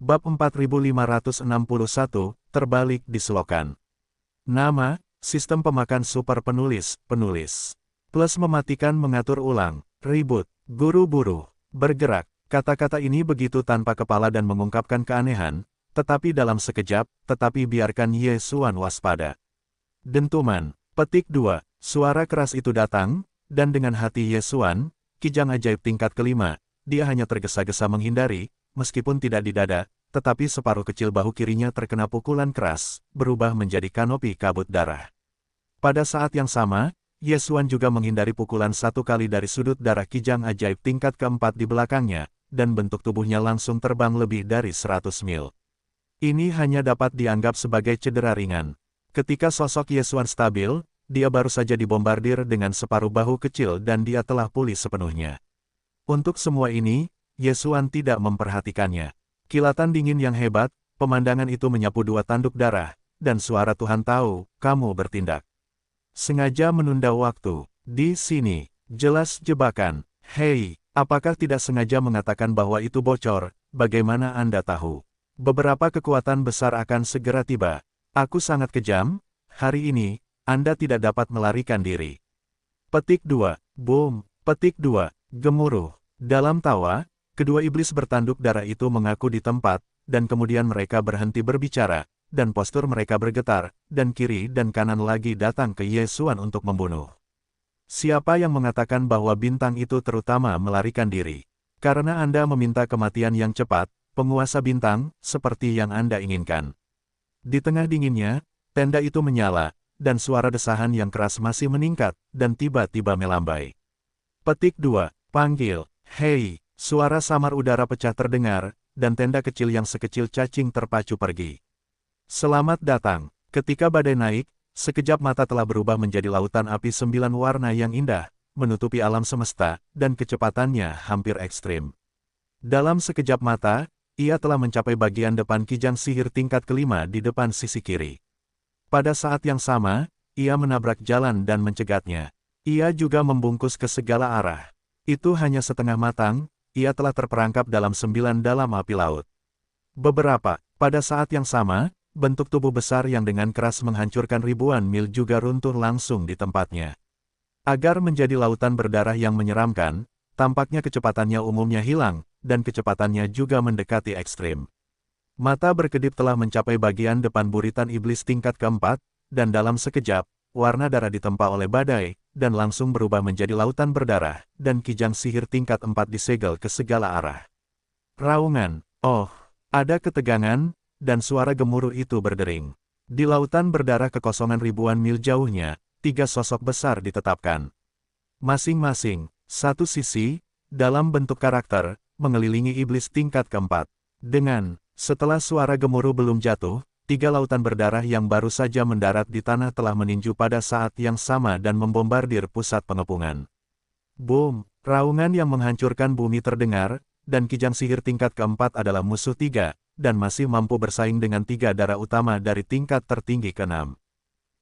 Bab 4561, terbalik di selokan. Nama, sistem pemakan super penulis, Plus mematikan mengatur ulang, ribut, guru-buru, bergerak. Kata-kata ini begitu tanpa kepala dan mengungkapkan keanehan, tetapi dalam sekejap, tetapi biarkan Ye Xuan waspada. Dentuman, petik 2, suara keras itu datang, dan dengan hati Ye Xuan, kijang ajaib tingkat kelima, dia hanya tergesa-gesa menghindari, meskipun tidak di dada, tetapi separuh kecil bahu kirinya terkena pukulan keras, berubah menjadi kanopi kabut darah. Pada saat yang sama, Ye Xuan juga menghindari pukulan satu kali dari sudut darah kijang ajaib tingkat keempat di belakangnya, dan bentuk tubuhnya langsung terbang lebih dari 100 mil. Ini hanya dapat dianggap sebagai cedera ringan. Ketika sosok Ye Xuan stabil, dia baru saja dibombardir dengan separuh bahu kecil dan dia telah pulih sepenuhnya. Untuk semua ini, Ye Xuan tidak memperhatikannya. Kilatan dingin yang hebat, pemandangan itu menyapu dua tanduk darah, dan suara Tuhan tahu, kamu bertindak. Sengaja menunda waktu. Di sini, jelas jebakan. Hei, apakah tidak sengaja mengatakan bahwa itu bocor? Bagaimana Anda tahu? Beberapa kekuatan besar akan segera tiba. Aku sangat kejam. Hari ini, Anda tidak dapat melarikan diri. Petik 2. Boom. Petik 2. Gemuruh. Dalam tawa, kedua iblis bertanduk darah itu mengaku di tempat, dan kemudian mereka berhenti berbicara, dan postur mereka bergetar, dan kiri dan kanan lagi datang ke Ye Xuan untuk membunuh. Siapa yang mengatakan bahwa bintang itu terutama melarikan diri? Karena Anda meminta kematian yang cepat, penguasa bintang, seperti yang Anda inginkan. Di tengah dinginnya, tenda itu menyala, dan suara desahan yang keras masih meningkat, dan tiba-tiba melambai. Petik 2. Panggil. Hei, suara samar udara pecah terdengar, dan tenda kecil yang sekecil cacing terpacu pergi. Selamat datang. Ketika badai naik, sekejap mata telah berubah menjadi lautan api 9 warna yang indah, menutupi alam semesta, dan kecepatannya hampir ekstrim. Dalam sekejap mata, ia telah mencapai bagian depan kijang sihir tingkat kelima di depan sisi kiri. Pada saat yang sama, ia menabrak jalan dan mencegatnya. Ia juga membungkus ke segala arah. Itu hanya setengah matang, ia telah terperangkap dalam 9 dalam api laut. Pada saat yang sama, bentuk tubuh besar yang dengan keras menghancurkan ribuan mil juga runtuh langsung di tempatnya. Agar menjadi lautan berdarah yang menyeramkan, tampaknya kecepatannya umumnya hilang, dan kecepatannya juga mendekati ekstrim. Mata berkedip telah mencapai bagian depan buritan iblis tingkat keempat, dan dalam sekejap, warna darah ditempa oleh badai, dan langsung berubah menjadi lautan berdarah, dan kijang sihir tingkat 4 disegel ke segala arah. Raungan, oh, ada ketegangan, dan suara gemuruh itu berdering. Di lautan berdarah kekosongan ribuan mil jauhnya, 3 sosok besar ditetapkan. Masing-masing, satu sisi, dalam bentuk karakter, mengelilingi iblis tingkat keempat. Setelah suara gemuruh belum jatuh, 3 lautan berdarah yang baru saja mendarat di tanah telah meninju pada saat yang sama dan membombardir pusat pengepungan. Boom, raungan yang menghancurkan bumi terdengar, dan kijang sihir tingkat keempat adalah musuh 3, dan masih mampu bersaing dengan 3 darah utama dari tingkat tertinggi ke-6.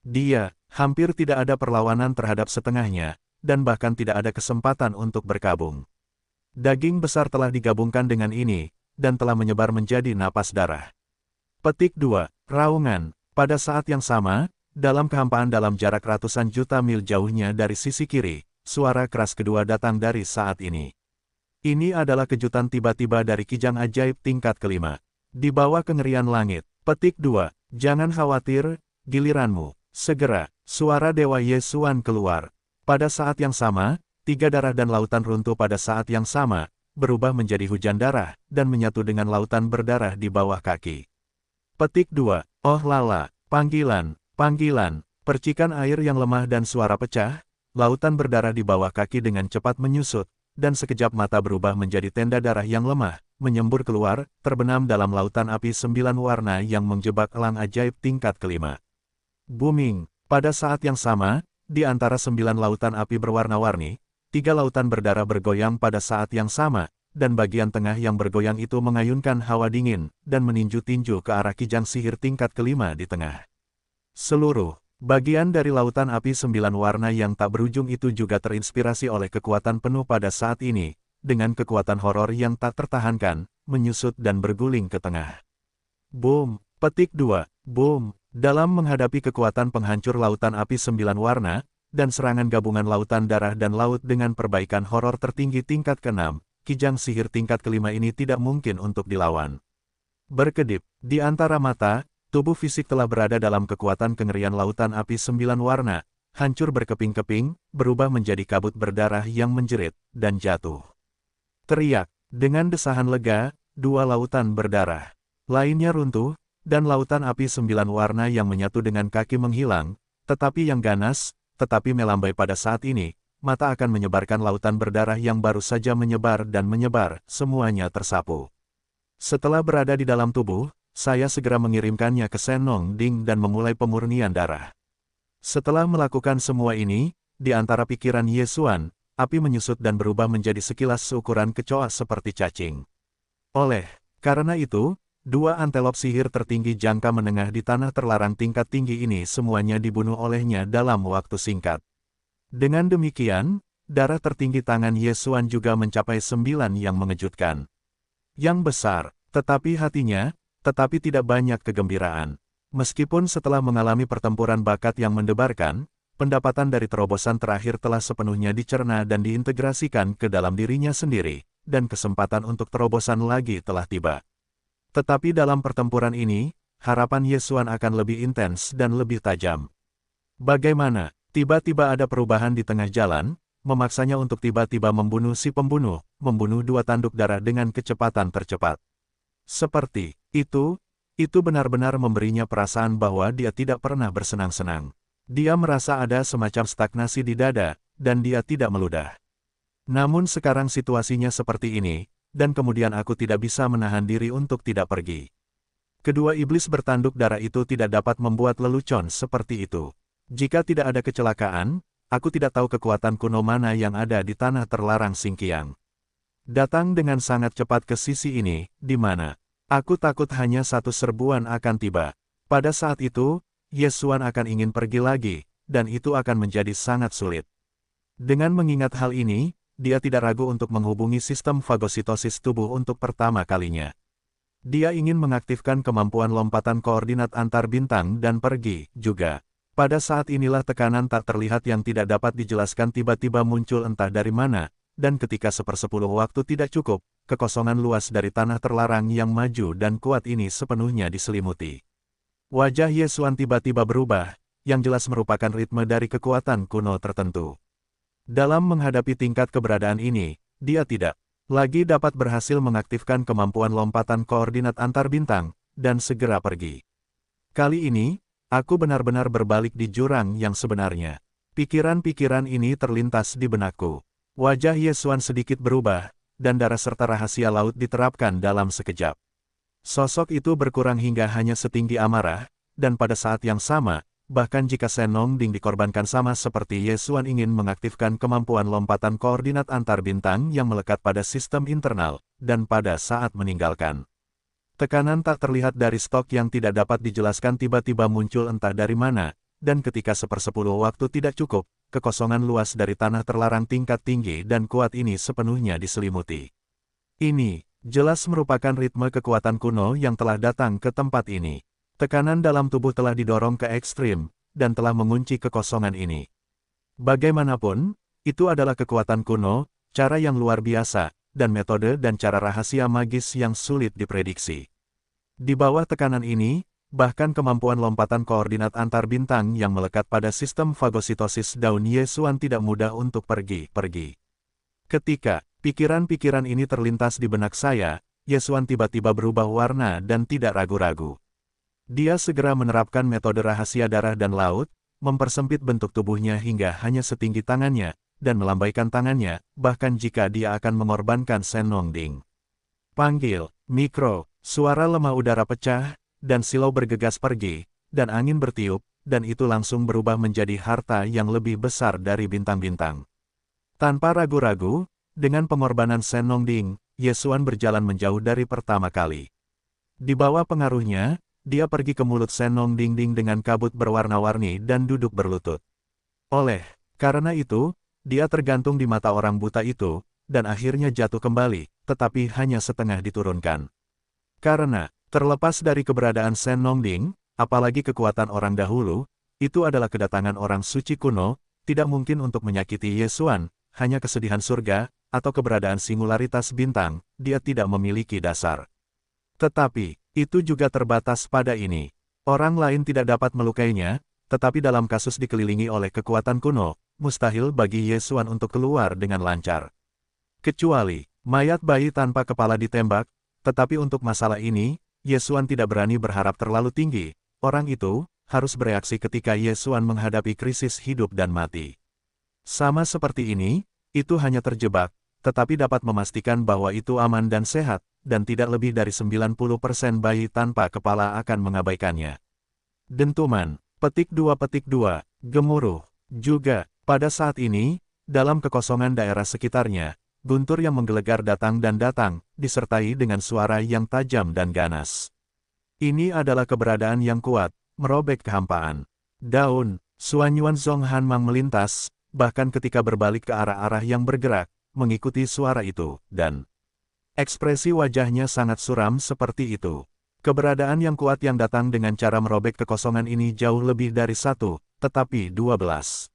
Dia, hampir tidak ada perlawanan terhadap setengahnya, dan bahkan tidak ada kesempatan untuk berkabung. Daging besar telah digabungkan dengan ini, dan telah menyebar menjadi napas darah. Petik 2. Raungan. Pada saat yang sama, dalam kehampaan dalam jarak ratusan juta mil jauhnya dari sisi kiri, suara keras kedua datang dari saat ini. Ini adalah kejutan tiba-tiba dari kijang ajaib tingkat kelima. Di bawah kengerian langit. Petik 2. Jangan khawatir, giliranmu. Segera, suara Dewa Ye Xuan keluar. Pada saat yang sama, 3 darah dan lautan runtuh pada saat yang sama, berubah menjadi hujan darah, dan menyatu dengan lautan berdarah di bawah kaki. Petik 2. Oh lala, panggilan, percikan air yang lemah dan suara pecah, lautan berdarah di bawah kaki dengan cepat menyusut, dan sekejap mata berubah menjadi tenda darah yang lemah, menyembur keluar, terbenam dalam lautan api 9 warna yang menjebak elang ajaib tingkat kelima. Booming. Pada saat yang sama, di antara 9 lautan api berwarna-warni, 3 lautan berdarah bergoyang pada saat yang sama, dan bagian tengah yang bergoyang itu mengayunkan hawa dingin, dan meninju-tinju ke arah kijang sihir tingkat kelima di tengah. Seluruh bagian dari lautan api 9 warna yang tak berujung itu juga terinspirasi oleh kekuatan penuh pada saat ini, dengan kekuatan horor yang tak tertahankan, menyusut dan berguling ke tengah. Boom! Petik 2. Boom! Dalam menghadapi kekuatan penghancur lautan api 9 warna, dan serangan gabungan lautan darah dan laut dengan perbaikan horor tertinggi tingkat ke-6, kijang sihir tingkat ke-5 ini tidak mungkin untuk dilawan. Berkedip, di antara mata, tubuh fisik telah berada dalam kekuatan kengerian lautan api 9 warna, hancur berkeping-keping, berubah menjadi kabut berdarah yang menjerit, dan jatuh. Teriak, dengan desahan lega, 2 lautan berdarah. Lainnya runtuh, dan lautan api 9 warna yang menyatu dengan kaki menghilang, tetapi yang ganas, tetapi melambai pada saat ini, mata akan menyebarkan lautan berdarah yang baru saja menyebar dan menyebar, semuanya tersapu. Setelah berada di dalam tubuh, saya segera mengirimkannya ke Senong Ding dan memulai pemurnian darah. Setelah melakukan semua ini, di antara pikiran Ye Xuan, api menyusut dan berubah menjadi sekilas seukuran kecoa seperti cacing. Karena itu, 2 antelop sihir tertinggi jangka menengah di tanah terlarang tingkat tinggi ini semuanya dibunuh olehnya dalam waktu singkat. Dengan demikian, darah tertinggi tangan Ye Xuan juga mencapai 9 yang mengejutkan. Yang besar, tetapi hatinya, tetapi tidak banyak kegembiraan. Meskipun setelah mengalami pertempuran bakat yang mendebarkan, pendapatan dari terobosan terakhir telah sepenuhnya dicerna dan diintegrasikan ke dalam dirinya sendiri, dan kesempatan untuk terobosan lagi telah tiba. Tetapi dalam pertempuran ini, harapan Ye Xuan akan lebih intens dan lebih tajam. Bagaimana? Tiba-tiba ada perubahan di tengah jalan, memaksanya untuk tiba-tiba membunuh si pembunuh, membunuh 2 tanduk darah dengan kecepatan tercepat. Seperti itu benar-benar memberinya perasaan bahwa dia tidak pernah bersenang-senang. Dia merasa ada semacam stagnasi di dada, dan dia tidak meludah. Namun sekarang situasinya seperti ini, dan kemudian aku tidak bisa menahan diri untuk tidak pergi. Kedua iblis bertanduk darah itu tidak dapat membuat lelucon seperti itu. Jika tidak ada kecelakaan, aku tidak tahu kekuatan kuno mana yang ada di tanah terlarang Xingqiang. Datang dengan sangat cepat ke sisi ini, di mana aku takut hanya satu serbuan akan tiba. Pada saat itu, Ye Xuan akan ingin pergi lagi, dan itu akan menjadi sangat sulit. Dengan mengingat hal ini, dia tidak ragu untuk menghubungi sistem fagositosis tubuh untuk pertama kalinya. Dia ingin mengaktifkan kemampuan lompatan koordinat antar bintang dan pergi, juga. Pada saat inilah tekanan tak terlihat yang tidak dapat dijelaskan tiba-tiba muncul entah dari mana, dan ketika 1/10 waktu tidak cukup, kekosongan luas dari tanah terlarang yang maju dan kuat ini sepenuhnya diselimuti. Wajah Ye Xuan tiba-tiba berubah, yang jelas merupakan ritme dari kekuatan kuno tertentu. Dalam menghadapi tingkat keberadaan ini, dia tidak lagi dapat berhasil mengaktifkan kemampuan lompatan koordinat antar bintang, dan segera pergi. Kali ini, aku benar-benar berbalik di jurang yang sebenarnya. Pikiran-pikiran ini terlintas di benakku. Wajah Ye Xuan sedikit berubah, dan darah serta rahasia laut diterapkan dalam sekejap. Sosok itu berkurang hingga hanya setinggi amarah, dan pada saat yang sama, bahkan jika Senong Ding dikorbankan sama seperti Ye Xuan ingin mengaktifkan kemampuan lompatan koordinat antar bintang yang melekat pada sistem internal, dan pada saat meninggalkan. Tekanan tak terlihat dari stok yang tidak dapat dijelaskan tiba-tiba muncul entah dari mana, dan ketika 1/10 waktu tidak cukup, kekosongan luas dari tanah terlarang tingkat tinggi dan kuat ini sepenuhnya diselimuti. Ini, jelas merupakan ritme kekuatan kuno yang telah datang ke tempat ini. Tekanan dalam tubuh telah didorong ke ekstrim, dan telah mengunci kekosongan ini. Bagaimanapun, itu adalah kekuatan kuno, cara yang luar biasa, dan metode dan cara rahasia magis yang sulit diprediksi. Di bawah tekanan ini, bahkan kemampuan lompatan koordinat antar bintang yang melekat pada sistem fagositosis daun Ye Xuan tidak mudah untuk pergi. Ketika pikiran-pikiran ini terlintas di benak saya, Ye Xuan tiba-tiba berubah warna dan tidak ragu-ragu. Dia segera menerapkan metode rahasia darah dan laut, mempersempit bentuk tubuhnya hingga hanya setinggi tangannya, dan melambaikan tangannya, bahkan jika dia akan mengorbankan Senong Ding. Panggil, mikro, suara lemah udara pecah, dan silau bergegas pergi, dan angin bertiup, dan itu langsung berubah menjadi harta yang lebih besar dari bintang-bintang. Tanpa ragu-ragu, dengan pengorbanan Senong Ding, Ye Xuan berjalan menjauh dari pertama kali. Di bawah pengaruhnya, dia pergi ke mulut Senong Ding dengan kabut berwarna-warni dan duduk berlutut. Karena itu, dia tergantung di mata orang buta itu, dan akhirnya jatuh kembali, tetapi hanya setengah diturunkan. Karena, terlepas dari keberadaan Shen Nongding, apalagi kekuatan orang dahulu, itu adalah kedatangan orang suci kuno, tidak mungkin untuk menyakiti Ye Xuan, hanya kesedihan surga, atau keberadaan singularitas bintang, dia tidak memiliki dasar. Tetapi, itu juga terbatas pada ini. Orang lain tidak dapat melukainya, tetapi dalam kasus dikelilingi oleh kekuatan kuno, mustahil bagi Ye Xuan untuk keluar dengan lancar. Kecuali, mayat bayi tanpa kepala ditembak, tetapi untuk masalah ini, Ye Xuan tidak berani berharap terlalu tinggi, orang itu harus bereaksi ketika Ye Xuan menghadapi krisis hidup dan mati. Sama seperti ini, itu hanya terjebak, tetapi dapat memastikan bahwa itu aman dan sehat, dan tidak lebih dari 90% bayi tanpa kepala akan mengabaikannya. Dentuman, petik 2, gemuruh. Juga, pada saat ini, dalam kekosongan daerah sekitarnya, guntur yang menggelegar datang dan datang, disertai dengan suara yang tajam dan ganas. Ini adalah keberadaan yang kuat, merobek kehampaan. Daun, Suanyuan Zhong Hanmang melintas, bahkan ketika berbalik ke arah-arah yang bergerak, mengikuti suara itu, dan ekspresi wajahnya sangat suram seperti itu. Keberadaan yang kuat yang datang dengan cara merobek kekosongan ini jauh lebih dari 1, tetapi 12.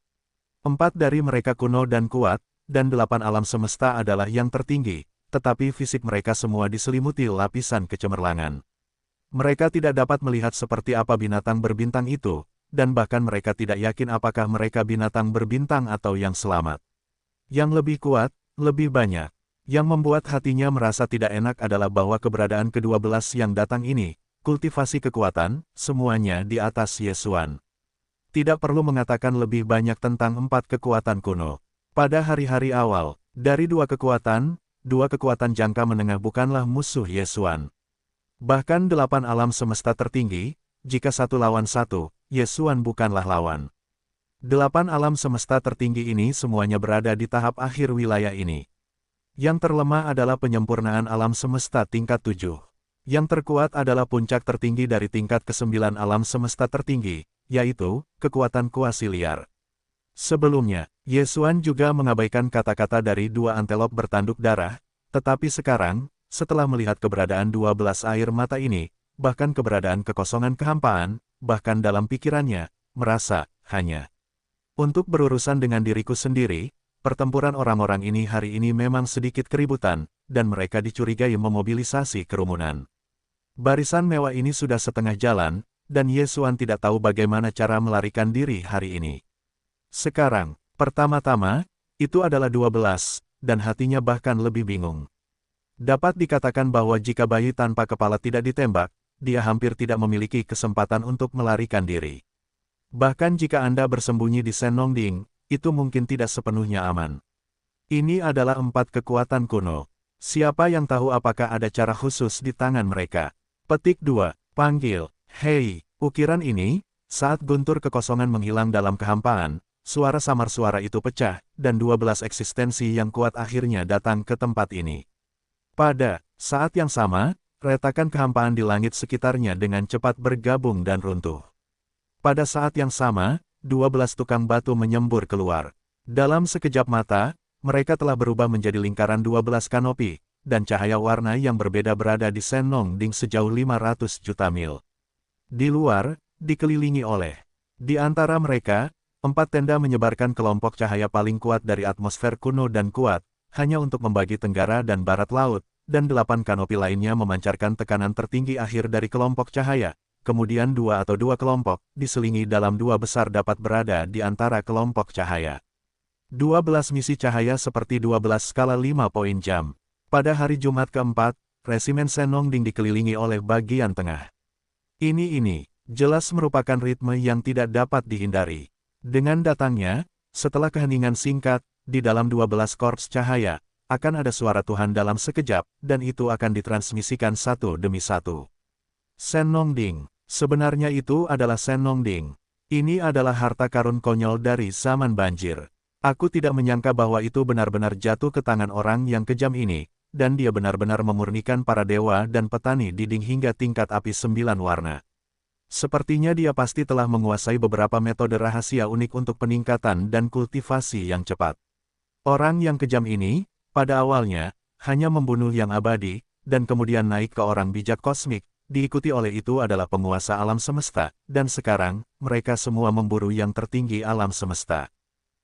4 dari mereka kuno dan kuat, dan 8 alam semesta adalah yang tertinggi, tetapi fisik mereka semua diselimuti lapisan kecemerlangan. Mereka tidak dapat melihat seperti apa binatang berbintang itu, dan bahkan mereka tidak yakin apakah mereka binatang berbintang atau yang selamat. Yang lebih kuat, lebih banyak. Yang membuat hatinya merasa tidak enak adalah bahwa keberadaan ke-12 yang datang ini, kultivasi kekuatan, semuanya di atas Ye Xuan. Tidak perlu mengatakan lebih banyak tentang 4 kekuatan kuno. Pada hari-hari awal, dari 2 kekuatan jangka menengah bukanlah musuh Ye Xuan. Bahkan 8 alam semesta tertinggi, jika 1 lawan 1, Ye Xuan bukanlah lawan. 8 alam semesta tertinggi ini semuanya berada di tahap akhir wilayah ini. Yang terlemah adalah penyempurnaan alam semesta tingkat 7. Yang terkuat adalah puncak tertinggi dari tingkat ke-9 alam semesta tertinggi, yaitu kekuatan kuasi liar. Sebelumnya, Ye Xuan juga mengabaikan kata-kata dari 2 antelop bertanduk darah, tetapi sekarang, setelah melihat keberadaan 12 air mata ini, bahkan keberadaan kekosongan kehampaan, bahkan dalam pikirannya, merasa, hanya untuk berurusan dengan diriku sendiri, pertempuran orang-orang ini hari ini memang sedikit keributan, dan mereka dicurigai memobilisasi kerumunan. Barisan mewah ini sudah setengah jalan, dan Ye Xuan tidak tahu bagaimana cara melarikan diri hari ini. Sekarang, pertama-tama, itu adalah 12, dan hatinya bahkan lebih bingung. Dapat dikatakan bahwa jika bayi tanpa kepala tidak ditembak, dia hampir tidak memiliki kesempatan untuk melarikan diri. Bahkan jika Anda bersembunyi di Shen Nongding, itu mungkin tidak sepenuhnya aman. Ini adalah 4 kekuatan kuno. Siapa yang tahu apakah ada cara khusus di tangan mereka? Petik 2, panggil, hei, ukiran ini, saat guntur kekosongan menghilang dalam kehampaan, suara samar suara itu pecah, dan 12 eksistensi yang kuat akhirnya datang ke tempat ini. Pada saat yang sama, retakan kehampaan di langit sekitarnya dengan cepat bergabung dan runtuh. Pada saat yang sama, 12 tukang batu menyembur keluar. Dalam sekejap mata, mereka telah berubah menjadi lingkaran 12 kanopi, dan cahaya warna yang berbeda berada di Shen Nongding sejauh 500 juta mil. Di luar, dikelilingi oleh. Di antara mereka, 4 tenda menyebarkan kelompok cahaya paling kuat dari atmosfer kuno dan kuat, hanya untuk membagi tenggara dan barat laut, dan 8 kanopi lainnya memancarkan tekanan tertinggi akhir dari kelompok cahaya. Kemudian 2 atau 2 kelompok, diselingi dalam 2 besar dapat berada di antara kelompok cahaya. 12 misi cahaya seperti 12 skala 5 poin jam. Pada hari Jumat keempat, resimen Shen Nongding dikelilingi oleh bagian tengah. Ini jelas merupakan ritme yang tidak dapat dihindari. Dengan datangnya, setelah keheningan singkat, di dalam 12 korps cahaya, akan ada suara Tuhan dalam sekejap, dan itu akan ditransmisikan satu demi satu. Shen Nongding. Sebenarnya itu adalah Shen Nongding. Ini adalah harta karun konyol dari zaman banjir. Aku tidak menyangka bahwa itu benar-benar jatuh ke tangan orang yang kejam ini, dan dia benar-benar memurnikan para dewa dan petani dinding hingga tingkat api 9 warna. Sepertinya dia pasti telah menguasai beberapa metode rahasia unik untuk peningkatan dan kultivasi yang cepat. Orang yang kejam ini, pada awalnya, hanya membunuh yang abadi, dan kemudian naik ke orang bijak kosmik, diikuti oleh itu adalah penguasa alam semesta, dan sekarang, mereka semua memburu yang tertinggi alam semesta.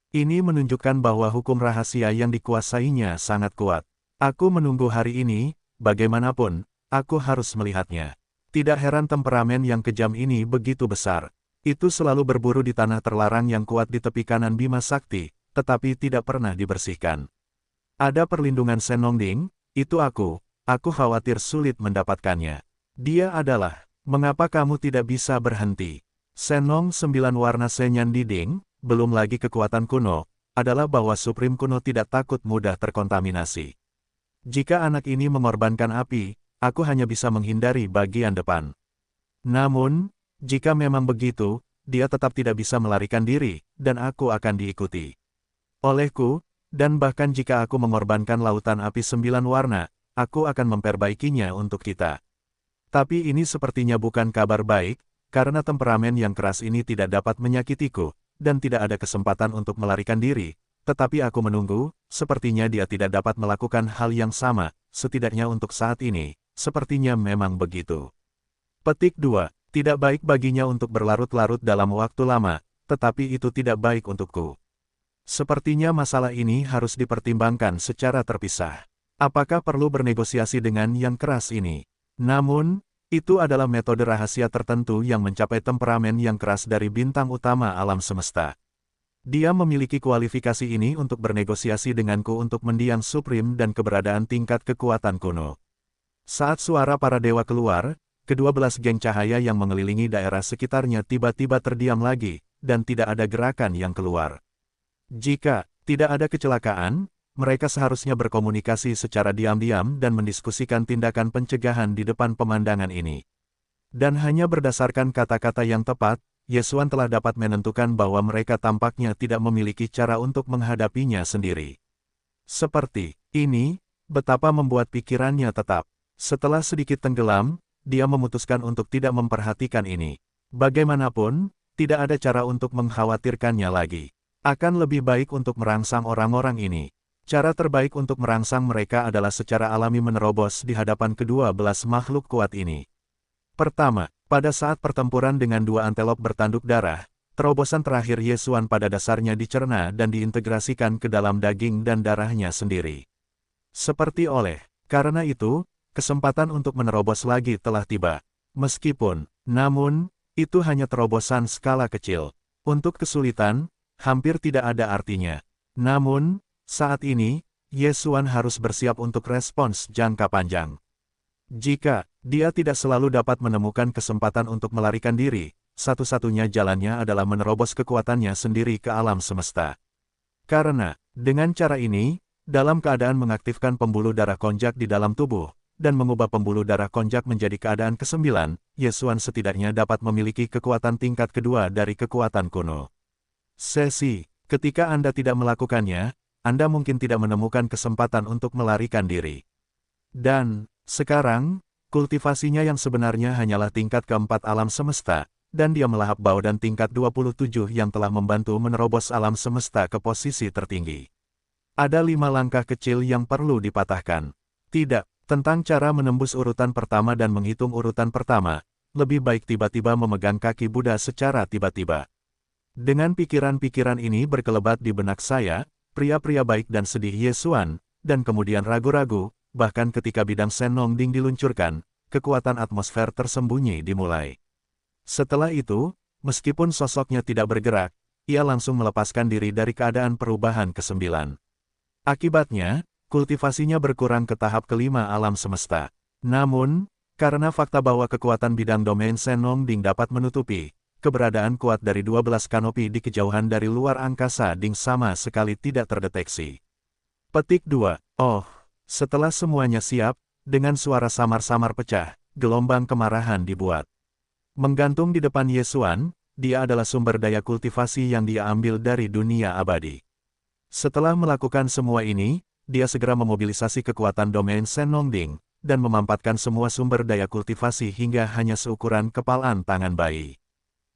Ini menunjukkan bahwa hukum rahasia yang dikuasainya sangat kuat. Aku menunggu hari ini, bagaimanapun, aku harus melihatnya. Tidak heran temperamen yang kejam ini begitu besar. Itu selalu berburu di tanah terlarang yang kuat di tepi kanan Bima Sakti, tetapi tidak pernah dibersihkan. Ada perlindungan Senongding, itu aku khawatir sulit mendapatkannya. Dia adalah, mengapa kamu tidak bisa berhenti? Senong 9 warna Senyan Diding, belum lagi kekuatan kuno, adalah bahwa Supreme kuno tidak takut mudah terkontaminasi. Jika anak ini mengorbankan api, aku hanya bisa menghindari bagian depan. Namun, jika memang begitu, dia tetap tidak bisa melarikan diri, dan aku akan diikuti olehku, dan bahkan jika aku mengorbankan lautan api 9 warna, aku akan memperbaikinya untuk kita. Tapi ini sepertinya bukan kabar baik, karena temperamen yang keras ini tidak dapat menyakitiku, dan tidak ada kesempatan untuk melarikan diri, tetapi aku menunggu, sepertinya dia tidak dapat melakukan hal yang sama, setidaknya untuk saat ini, sepertinya memang begitu. Petik 2. Tidak baik baginya untuk berlarut-larut dalam waktu lama, tetapi itu tidak baik untukku. Sepertinya masalah ini harus dipertimbangkan secara terpisah. Apakah perlu bernegosiasi dengan yang keras ini? Namun, itu adalah metode rahasia tertentu yang mencapai temperamen yang keras dari bintang utama alam semesta. Dia memiliki kualifikasi ini untuk bernegosiasi denganku untuk mendiang Supreme dan keberadaan tingkat kekuatan kuno. Saat suara para dewa keluar, kedua belas geng cahaya yang mengelilingi daerah sekitarnya tiba-tiba terdiam lagi, dan tidak ada gerakan yang keluar. Jika tidak ada kecelakaan, mereka seharusnya berkomunikasi secara diam-diam dan mendiskusikan tindakan pencegahan di depan pemandangan ini. Dan hanya berdasarkan kata-kata yang tepat, Yesuan telah dapat menentukan bahwa mereka tampaknya tidak memiliki cara untuk menghadapinya sendiri. Seperti ini, betapa membuat pikirannya tetap. Setelah sedikit tenggelam, dia memutuskan untuk tidak memperhatikan ini. Bagaimanapun, tidak ada cara untuk mengkhawatirkannya lagi. Akan lebih baik untuk merangsang orang-orang ini. Cara terbaik untuk merangsang mereka adalah secara alami menerobos di hadapan kedua belas makhluk kuat ini. Pertama, pada saat pertempuran dengan dua antelop bertanduk darah, terobosan terakhir Yesuan pada dasarnya dicerna dan diintegrasikan ke dalam daging dan darahnya sendiri. Karena itu, kesempatan untuk menerobos lagi telah tiba. Namun, itu hanya terobosan skala kecil. Untuk kesulitan, hampir tidak ada artinya. Namun, saat ini, Yesuan harus bersiap untuk respons jangka panjang. Jika dia tidak selalu dapat menemukan kesempatan untuk melarikan diri, satu-satunya jalannya adalah menerobos kekuatannya sendiri ke alam semesta. Karena, dengan cara ini, dalam keadaan mengaktifkan pembuluh darah konjak di dalam tubuh, dan mengubah pembuluh darah konjak menjadi keadaan ke-9, Yesuan setidaknya dapat memiliki kekuatan tingkat kedua dari kekuatan kuno. Ketika Anda tidak melakukannya, Anda mungkin tidak menemukan kesempatan untuk melarikan diri. Dan, sekarang, kultivasinya yang sebenarnya hanyalah tingkat keempat alam semesta, dan dia melahap bau dan tingkat 27 yang telah membantu menerobos alam semesta ke posisi tertinggi. Ada 5 langkah kecil yang perlu dipatahkan. Tidak, tentang cara menembus urutan pertama dan menghitung urutan pertama, lebih baik tiba-tiba memegang kaki Buddha secara tiba-tiba. Dengan pikiran-pikiran ini berkelebat di benak saya, pria-pria baik dan sedih Yesuan, dan kemudian ragu-ragu, bahkan ketika bidang Senongding diluncurkan, kekuatan atmosfer tersembunyi dimulai. Setelah itu, meskipun sosoknya tidak bergerak, ia langsung melepaskan diri dari keadaan perubahan ke-9. Akibatnya, kultivasinya berkurang ke tahap kelima alam semesta. Namun, karena fakta bahwa kekuatan bidang domain Senongding dapat menutupi, keberadaan kuat dari 12 kanopi di kejauhan dari luar angkasa Ding sama sekali tidak terdeteksi. Petik 2. Setelah semuanya siap, dengan suara samar-samar pecah, gelombang kemarahan dibuat. Menggantung di depan Yesuan, dia adalah sumber daya kultivasi yang dia ambil dari dunia abadi. Setelah melakukan semua ini, dia segera memobilisasi kekuatan domain Senongding, dan memampatkan semua sumber daya kultivasi hingga hanya seukuran kepalan tangan bayi.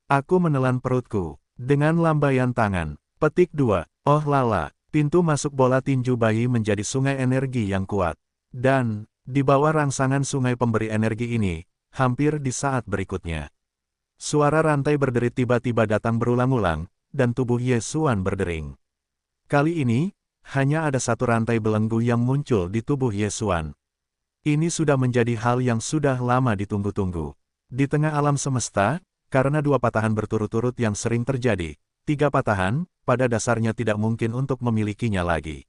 Aku menelan perutku, dengan lambaian tangan. Petik 2. Oh lala, Pintu masuk bola tinju bayi menjadi sungai energi yang kuat. Dan, di bawah rangsangan sungai pemberi energi ini, hampir di saat berikutnya, suara rantai berderit tiba-tiba datang berulang-ulang, dan tubuh Yesuan berdering. Kali ini, hanya ada satu rantai belenggu yang muncul di tubuh Yesuan. Ini sudah menjadi hal yang sudah lama ditunggu-tunggu. Di tengah alam semesta, karena dua patahan berturut-turut yang sering terjadi, tiga patahan, pada dasarnya tidak mungkin untuk memilikinya lagi.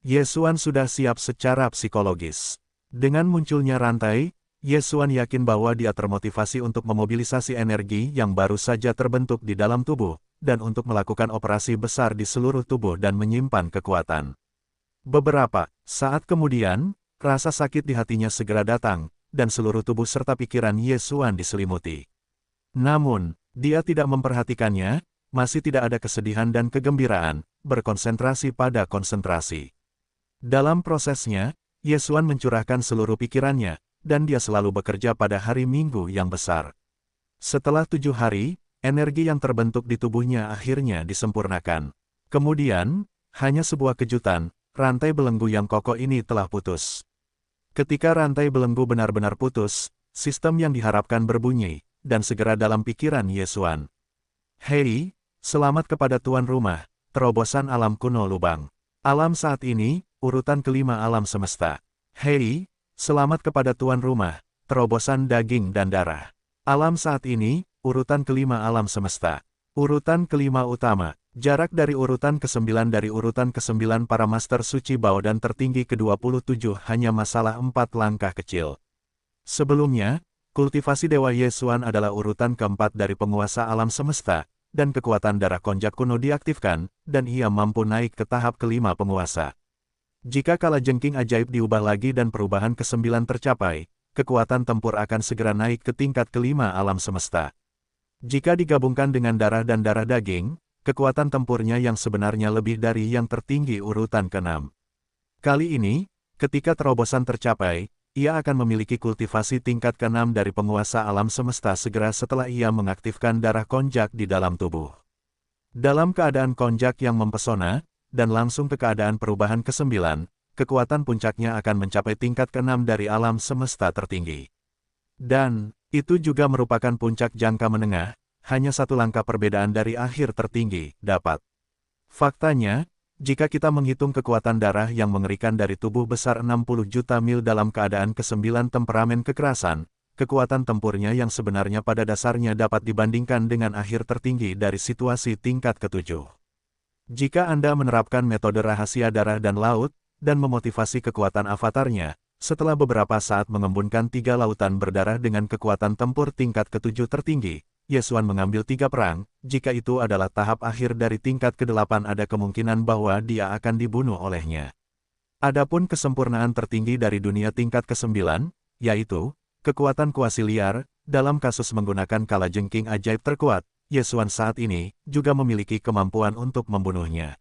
Yesuan sudah siap secara psikologis. Dengan munculnya rantai, Yesuan yakin bahwa dia termotivasi untuk memobilisasi energi yang baru saja terbentuk di dalam tubuh, dan untuk melakukan operasi besar di seluruh tubuh dan menyimpan kekuatan. Beberapa saat kemudian, rasa sakit di hatinya segera datang, dan seluruh tubuh serta pikiran Yesuan diselimuti. Namun, dia tidak memperhatikannya, masih tidak ada kesedihan dan kegembiraan, berkonsentrasi pada konsentrasi. Dalam prosesnya, Yesuan mencurahkan seluruh pikirannya, dan dia selalu bekerja pada hari Minggu yang besar. Setelah 7 hari, energi yang terbentuk di tubuhnya akhirnya disempurnakan. Kemudian, hanya sebuah kejutan, rantai belenggu yang kokoh ini telah putus. Ketika rantai belenggu benar-benar putus, sistem yang diharapkan berbunyi, dan segera dalam pikiran Yesuan. Hei, selamat kepada tuan rumah, terobosan alam kuno lubang. Alam saat ini, urutan kelima alam semesta. Hei, selamat kepada tuan rumah, terobosan daging dan darah. Alam saat ini, urutan kelima alam semesta. Urutan kelima utama, jarak dari urutan ke-9 dari urutan ke-9 para master suci Bao dan tertinggi ke-27 hanya masalah 4 langkah kecil. Sebelumnya, kultivasi Dewa Yesuan adalah urutan keempat dari penguasa alam semesta, dan kekuatan darah konjak kuno diaktifkan, dan ia mampu naik ke tahap kelima penguasa. Jika kalajengking ajaib diubah lagi dan perubahan ke-9 tercapai, kekuatan tempur akan segera naik ke tingkat kelima alam semesta. Jika digabungkan dengan darah dan darah daging, kekuatan tempurnya yang sebenarnya lebih dari yang tertinggi urutan ke-6. Kali ini, ketika terobosan tercapai, ia akan memiliki kultivasi tingkat ke-6 dari penguasa alam semesta segera setelah ia mengaktifkan darah konjak di dalam tubuh. Dalam keadaan konjak yang mempesona, dan langsung ke keadaan perubahan ke-9, kekuatan puncaknya akan mencapai tingkat ke-6 dari alam semesta tertinggi. Dan, itu juga merupakan puncak jangka menengah, hanya satu langkah perbedaan dari akhir tertinggi, dapat. Faktanya, jika kita menghitung kekuatan darah yang mengerikan dari tubuh besar 60 juta mil dalam keadaan ke-9 temperamen kekerasan, kekuatan tempurnya yang sebenarnya pada dasarnya dapat dibandingkan dengan akhir tertinggi dari situasi tingkat ke-7. Jika Anda menerapkan metode rahasia darah dan laut, dan memotivasi kekuatan avatarnya, setelah beberapa saat mengembunkan 3 lautan berdarah dengan kekuatan tempur tingkat ke-7 tertinggi, Yesuan mengambil 3 perang, jika itu adalah tahap akhir dari tingkat ke-8 ada kemungkinan bahwa dia akan dibunuh olehnya. Adapun kesempurnaan tertinggi dari dunia tingkat ke-9, yaitu, kekuatan kuasi liar, dalam kasus menggunakan kalajengking ajaib terkuat, Yesuan saat ini, juga memiliki kemampuan untuk membunuhnya.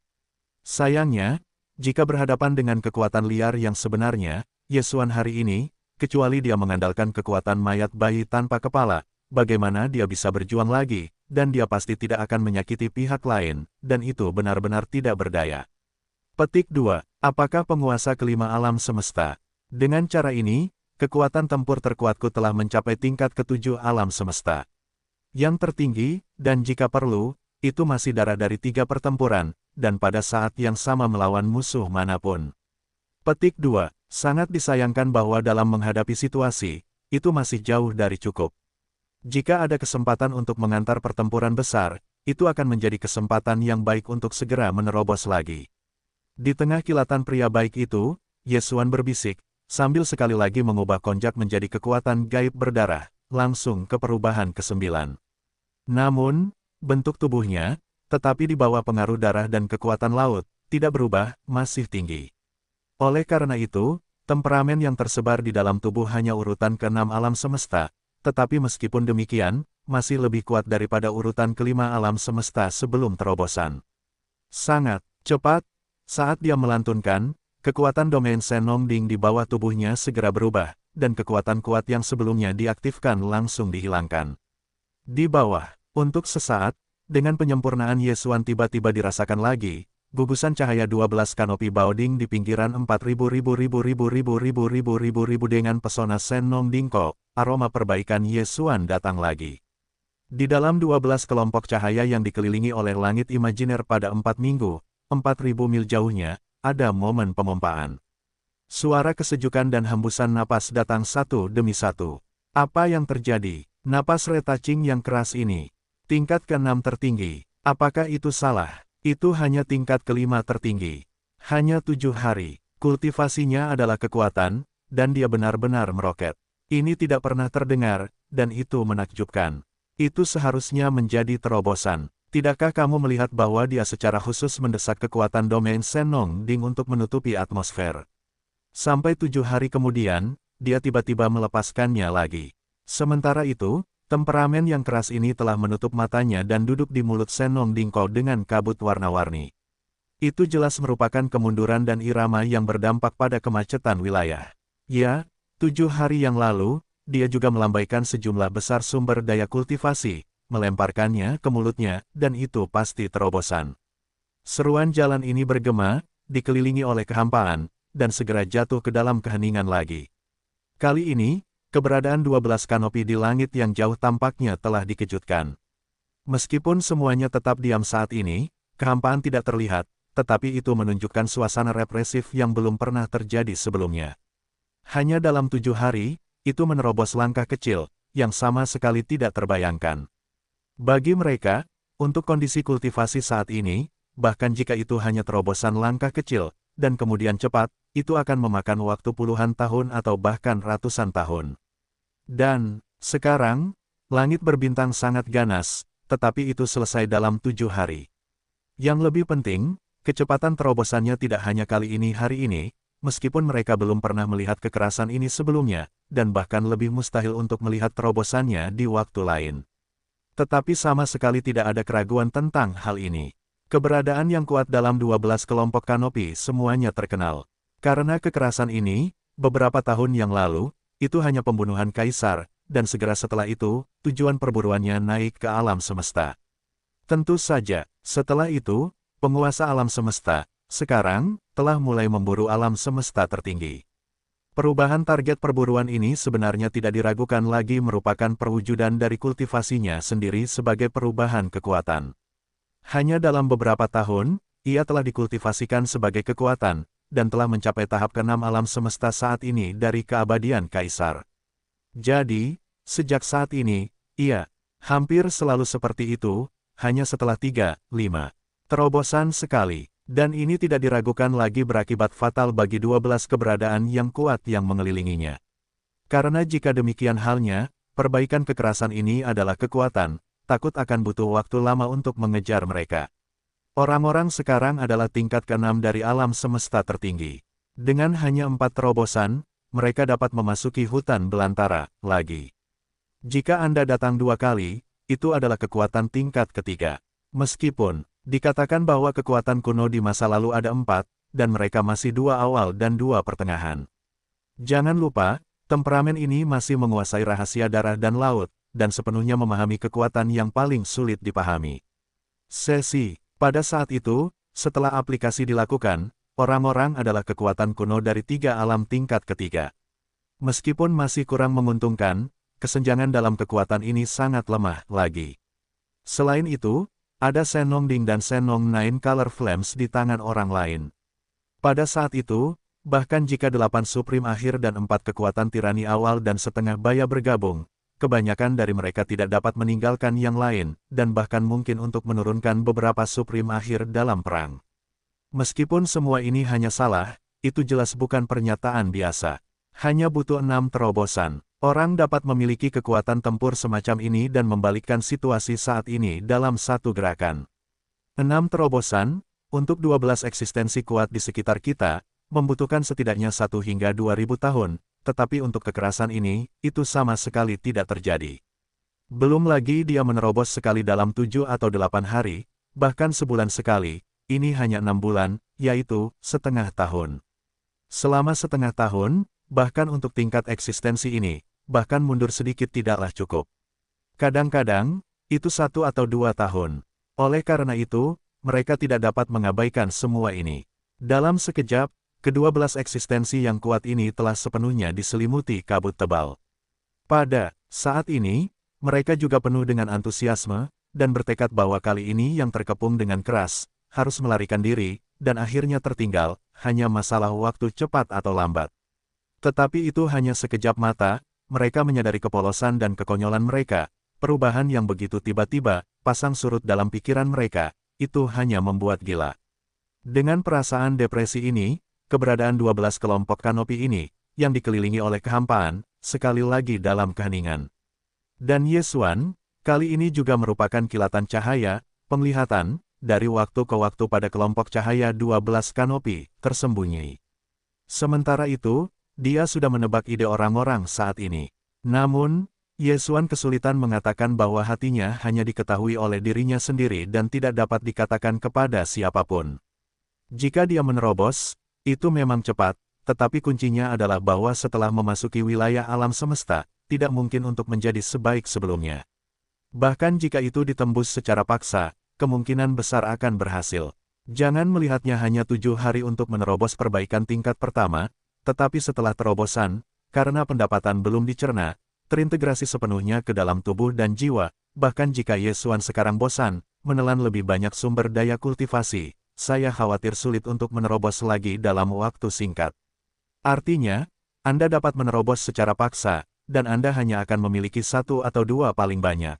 Sayangnya, jika berhadapan dengan kekuatan liar yang sebenarnya, Yesuan hari ini, kecuali dia mengandalkan kekuatan mayat bayi tanpa kepala, bagaimana dia bisa berjuang lagi, dan dia pasti tidak akan menyakiti pihak lain, dan itu benar-benar tidak berdaya. Petik 2. Apakah penguasa kelima alam semesta? Dengan cara ini, kekuatan tempur terkuatku telah mencapai tingkat ke-7 alam semesta. Yang tertinggi, dan jika perlu, itu masih darah dari 3 pertempuran, dan pada saat yang sama melawan musuh manapun. Petik 2. Sangat disayangkan bahwa dalam menghadapi situasi, itu masih jauh dari cukup. Jika ada kesempatan untuk mengantar pertempuran besar, itu akan menjadi kesempatan yang baik untuk segera menerobos lagi. Di tengah kilatan pria baik itu, Yesuan berbisik, sambil sekali lagi mengubah konjak menjadi kekuatan gaib berdarah, langsung ke perubahan ke-9. Namun, bentuk tubuhnya, tetapi di bawah pengaruh darah dan kekuatan laut, tidak berubah, masih tinggi. Oleh karena itu, temperamen yang tersebar di dalam tubuh hanya urutan ke-6 alam semesta, tetapi meskipun demikian, masih lebih kuat daripada urutan kelima alam semesta sebelum terobosan. Sangat cepat, saat dia melantunkan, kekuatan domain Senongding di bawah tubuhnya segera berubah, dan kekuatan kuat yang sebelumnya diaktifkan langsung dihilangkan. Di bawah, untuk sesaat, dengan penyempurnaan Yesuan tiba-tiba dirasakan lagi, gugusan cahaya 12 kanopi Baoding di pinggiran 4000 dengan pesona Shen Nong Dingko, aroma perbaikan Yesuan datang lagi. Di dalam 12 kelompok cahaya yang dikelilingi oleh langit imajiner pada 4 minggu, 4000 mil jauhnya, ada momen pemompaan. Suara kesejukan dan hembusan napas datang satu demi satu. Apa yang terjadi? Napas retouching yang keras ini. Tingkat ke-6 tertinggi. Apakah itu salah? Itu hanya tingkat ke-5 tertinggi. Hanya 7 hari. Kultivasinya adalah kekuatan, dan dia benar-benar meroket. Ini tidak pernah terdengar, dan itu menakjubkan. Itu seharusnya menjadi terobosan. Tidakkah kamu melihat bahwa dia secara khusus mendesak kekuatan domain Shen Nong Ding untuk menutupi atmosfer? Sampai 7 hari kemudian, dia tiba-tiba melepaskannya lagi. Sementara itu, temperamen yang keras ini telah menutup matanya dan duduk di mulut Shen Nong Dingko dengan kabut warna-warni. Itu jelas merupakan kemunduran dan irama yang berdampak pada kemacetan wilayah. Ya, 7 hari yang lalu, dia juga melambaikan sejumlah besar sumber daya kultivasi, melemparkannya ke mulutnya, dan itu pasti terobosan. Seruan jalan ini bergema, dikelilingi oleh kehampaan, dan segera jatuh ke dalam keheningan lagi. Kali ini, keberadaan 12 kanopi di langit yang jauh tampaknya telah dikejutkan. Meskipun semuanya tetap diam saat ini, kehampaan tidak terlihat, tetapi itu menunjukkan suasana represif yang belum pernah terjadi sebelumnya. Hanya dalam 7 hari, itu menerobos langkah kecil, yang sama sekali tidak terbayangkan. Bagi mereka, untuk kondisi kultivasi saat ini, bahkan jika itu hanya terobosan langkah kecil, dan kemudian cepat, itu akan memakan waktu puluhan tahun atau bahkan ratusan tahun. Dan, sekarang, langit berbintang sangat ganas, tetapi itu selesai dalam 7 hari. Yang lebih penting, kecepatan terobosannya tidak hanya kali ini hari ini, meskipun mereka belum pernah melihat kekerasan ini sebelumnya, dan bahkan lebih mustahil untuk melihat terobosannya di waktu lain. Tetapi sama sekali tidak ada keraguan tentang hal ini. Keberadaan yang kuat dalam 12 kelompok kanopi semuanya terkenal. Karena kekerasan ini, beberapa tahun yang lalu, itu hanya pembunuhan kaisar, dan segera setelah itu, tujuan perburuannya naik ke alam semesta. Tentu saja, setelah itu, penguasa alam semesta, sekarang, telah mulai memburu alam semesta tertinggi. Perubahan target perburuan ini sebenarnya tidak diragukan lagi merupakan perwujudan dari kultivasinya sendiri sebagai perubahan kekuatan. Hanya dalam beberapa tahun, ia telah dikultivasikan sebagai kekuatan, dan telah mencapai tahap ke-6 alam semesta saat ini dari keabadian kaisar. Jadi, sejak saat ini, ia hampir selalu seperti itu, hanya setelah 3-5 terobosan sekali. Dan ini tidak diragukan lagi berakibat fatal bagi 12 keberadaan yang kuat yang mengelilinginya. Karena jika demikian halnya, perbaikan kekerasan ini adalah kekuatan, takut akan butuh waktu lama untuk mengejar mereka. Orang-orang sekarang adalah tingkat ke-6 dari alam semesta tertinggi. Dengan hanya 4 terobosan, mereka dapat memasuki hutan belantara lagi. Jika Anda datang 2 kali, itu adalah kekuatan tingkat ketiga. Meskipun dikatakan bahwa kekuatan kuno di masa lalu ada 4, dan mereka masih 2 awal dan 2 pertengahan. Jangan lupa, temperamen ini masih menguasai rahasia darah dan laut, dan sepenuhnya memahami kekuatan yang paling sulit dipahami. Sesi, pada saat itu, setelah aplikasi dilakukan, orang-orang adalah kekuatan kuno dari 3 alam tingkat ketiga. Meskipun masih kurang menguntungkan, kesenjangan dalam kekuatan ini sangat lemah lagi. Selain itu, ada Shen Nong Ding dan Shen Nong Nine Color Flames di tangan orang lain. Pada saat itu, bahkan jika 8 Supreme akhir dan 4 kekuatan tirani awal dan setengah baya bergabung, kebanyakan dari mereka tidak dapat meninggalkan yang lain, dan bahkan mungkin untuk menurunkan beberapa Supreme akhir dalam perang. Meskipun semua ini hanya salah, itu jelas bukan pernyataan biasa. Hanya butuh 6 terobosan. Orang dapat memiliki kekuatan tempur semacam ini dan membalikkan situasi saat ini dalam satu gerakan. 6 terobosan, untuk 12 eksistensi kuat di sekitar kita, membutuhkan setidaknya 1 hingga 2000 tahun, tetapi untuk kekerasan ini, itu sama sekali tidak terjadi. Belum lagi dia menerobos sekali dalam 7 atau 8 hari, bahkan sebulan sekali, ini hanya 6 bulan, yaitu setengah tahun. Selama setengah tahun, bahkan untuk tingkat eksistensi ini, bahkan mundur sedikit tidaklah cukup. Kadang-kadang, itu 1 atau 2 tahun. Oleh karena itu, mereka tidak dapat mengabaikan semua ini. Dalam sekejap, kedua belas eksistensi yang kuat ini telah sepenuhnya diselimuti kabut tebal. Pada saat ini, mereka juga penuh dengan antusiasme, dan bertekad bahwa kali ini yang terkepung dengan keras, harus melarikan diri, dan akhirnya tertinggal, hanya masalah waktu cepat atau lambat. Tetapi itu hanya sekejap mata, mereka menyadari kepolosan dan kekonyolan mereka, perubahan yang begitu tiba-tiba, pasang surut dalam pikiran mereka, itu hanya membuat gila. Dengan perasaan depresi ini, keberadaan 12 kelompok kanopi ini, yang dikelilingi oleh kehampaan, sekali lagi dalam keheningan. Dan Yesuan, kali ini juga merupakan kilatan cahaya, penglihatan, dari waktu ke waktu pada kelompok cahaya 12 kanopi, tersembunyi. Sementara itu, dia sudah menebak ide orang-orang saat ini. Namun, Yesuan kesulitan mengatakan bahwa hatinya hanya diketahui oleh dirinya sendiri dan tidak dapat dikatakan kepada siapapun. Jika dia menerobos, itu memang cepat, tetapi kuncinya adalah bahwa setelah memasuki wilayah alam semesta, tidak mungkin untuk menjadi sebaik sebelumnya. Bahkan jika itu ditembus secara paksa, kemungkinan besar akan berhasil. Jangan melihatnya hanya 7 hari untuk menerobos perbaikan tingkat pertama, tetapi setelah terobosan, karena pendapatan belum dicerna, terintegrasi sepenuhnya ke dalam tubuh dan jiwa, bahkan jika Yesuan sekarang bosan, menelan lebih banyak sumber daya kultivasi, saya khawatir sulit untuk menerobos lagi dalam waktu singkat. Artinya, Anda dapat menerobos secara paksa, dan Anda hanya akan memiliki 1 atau 2 paling banyak.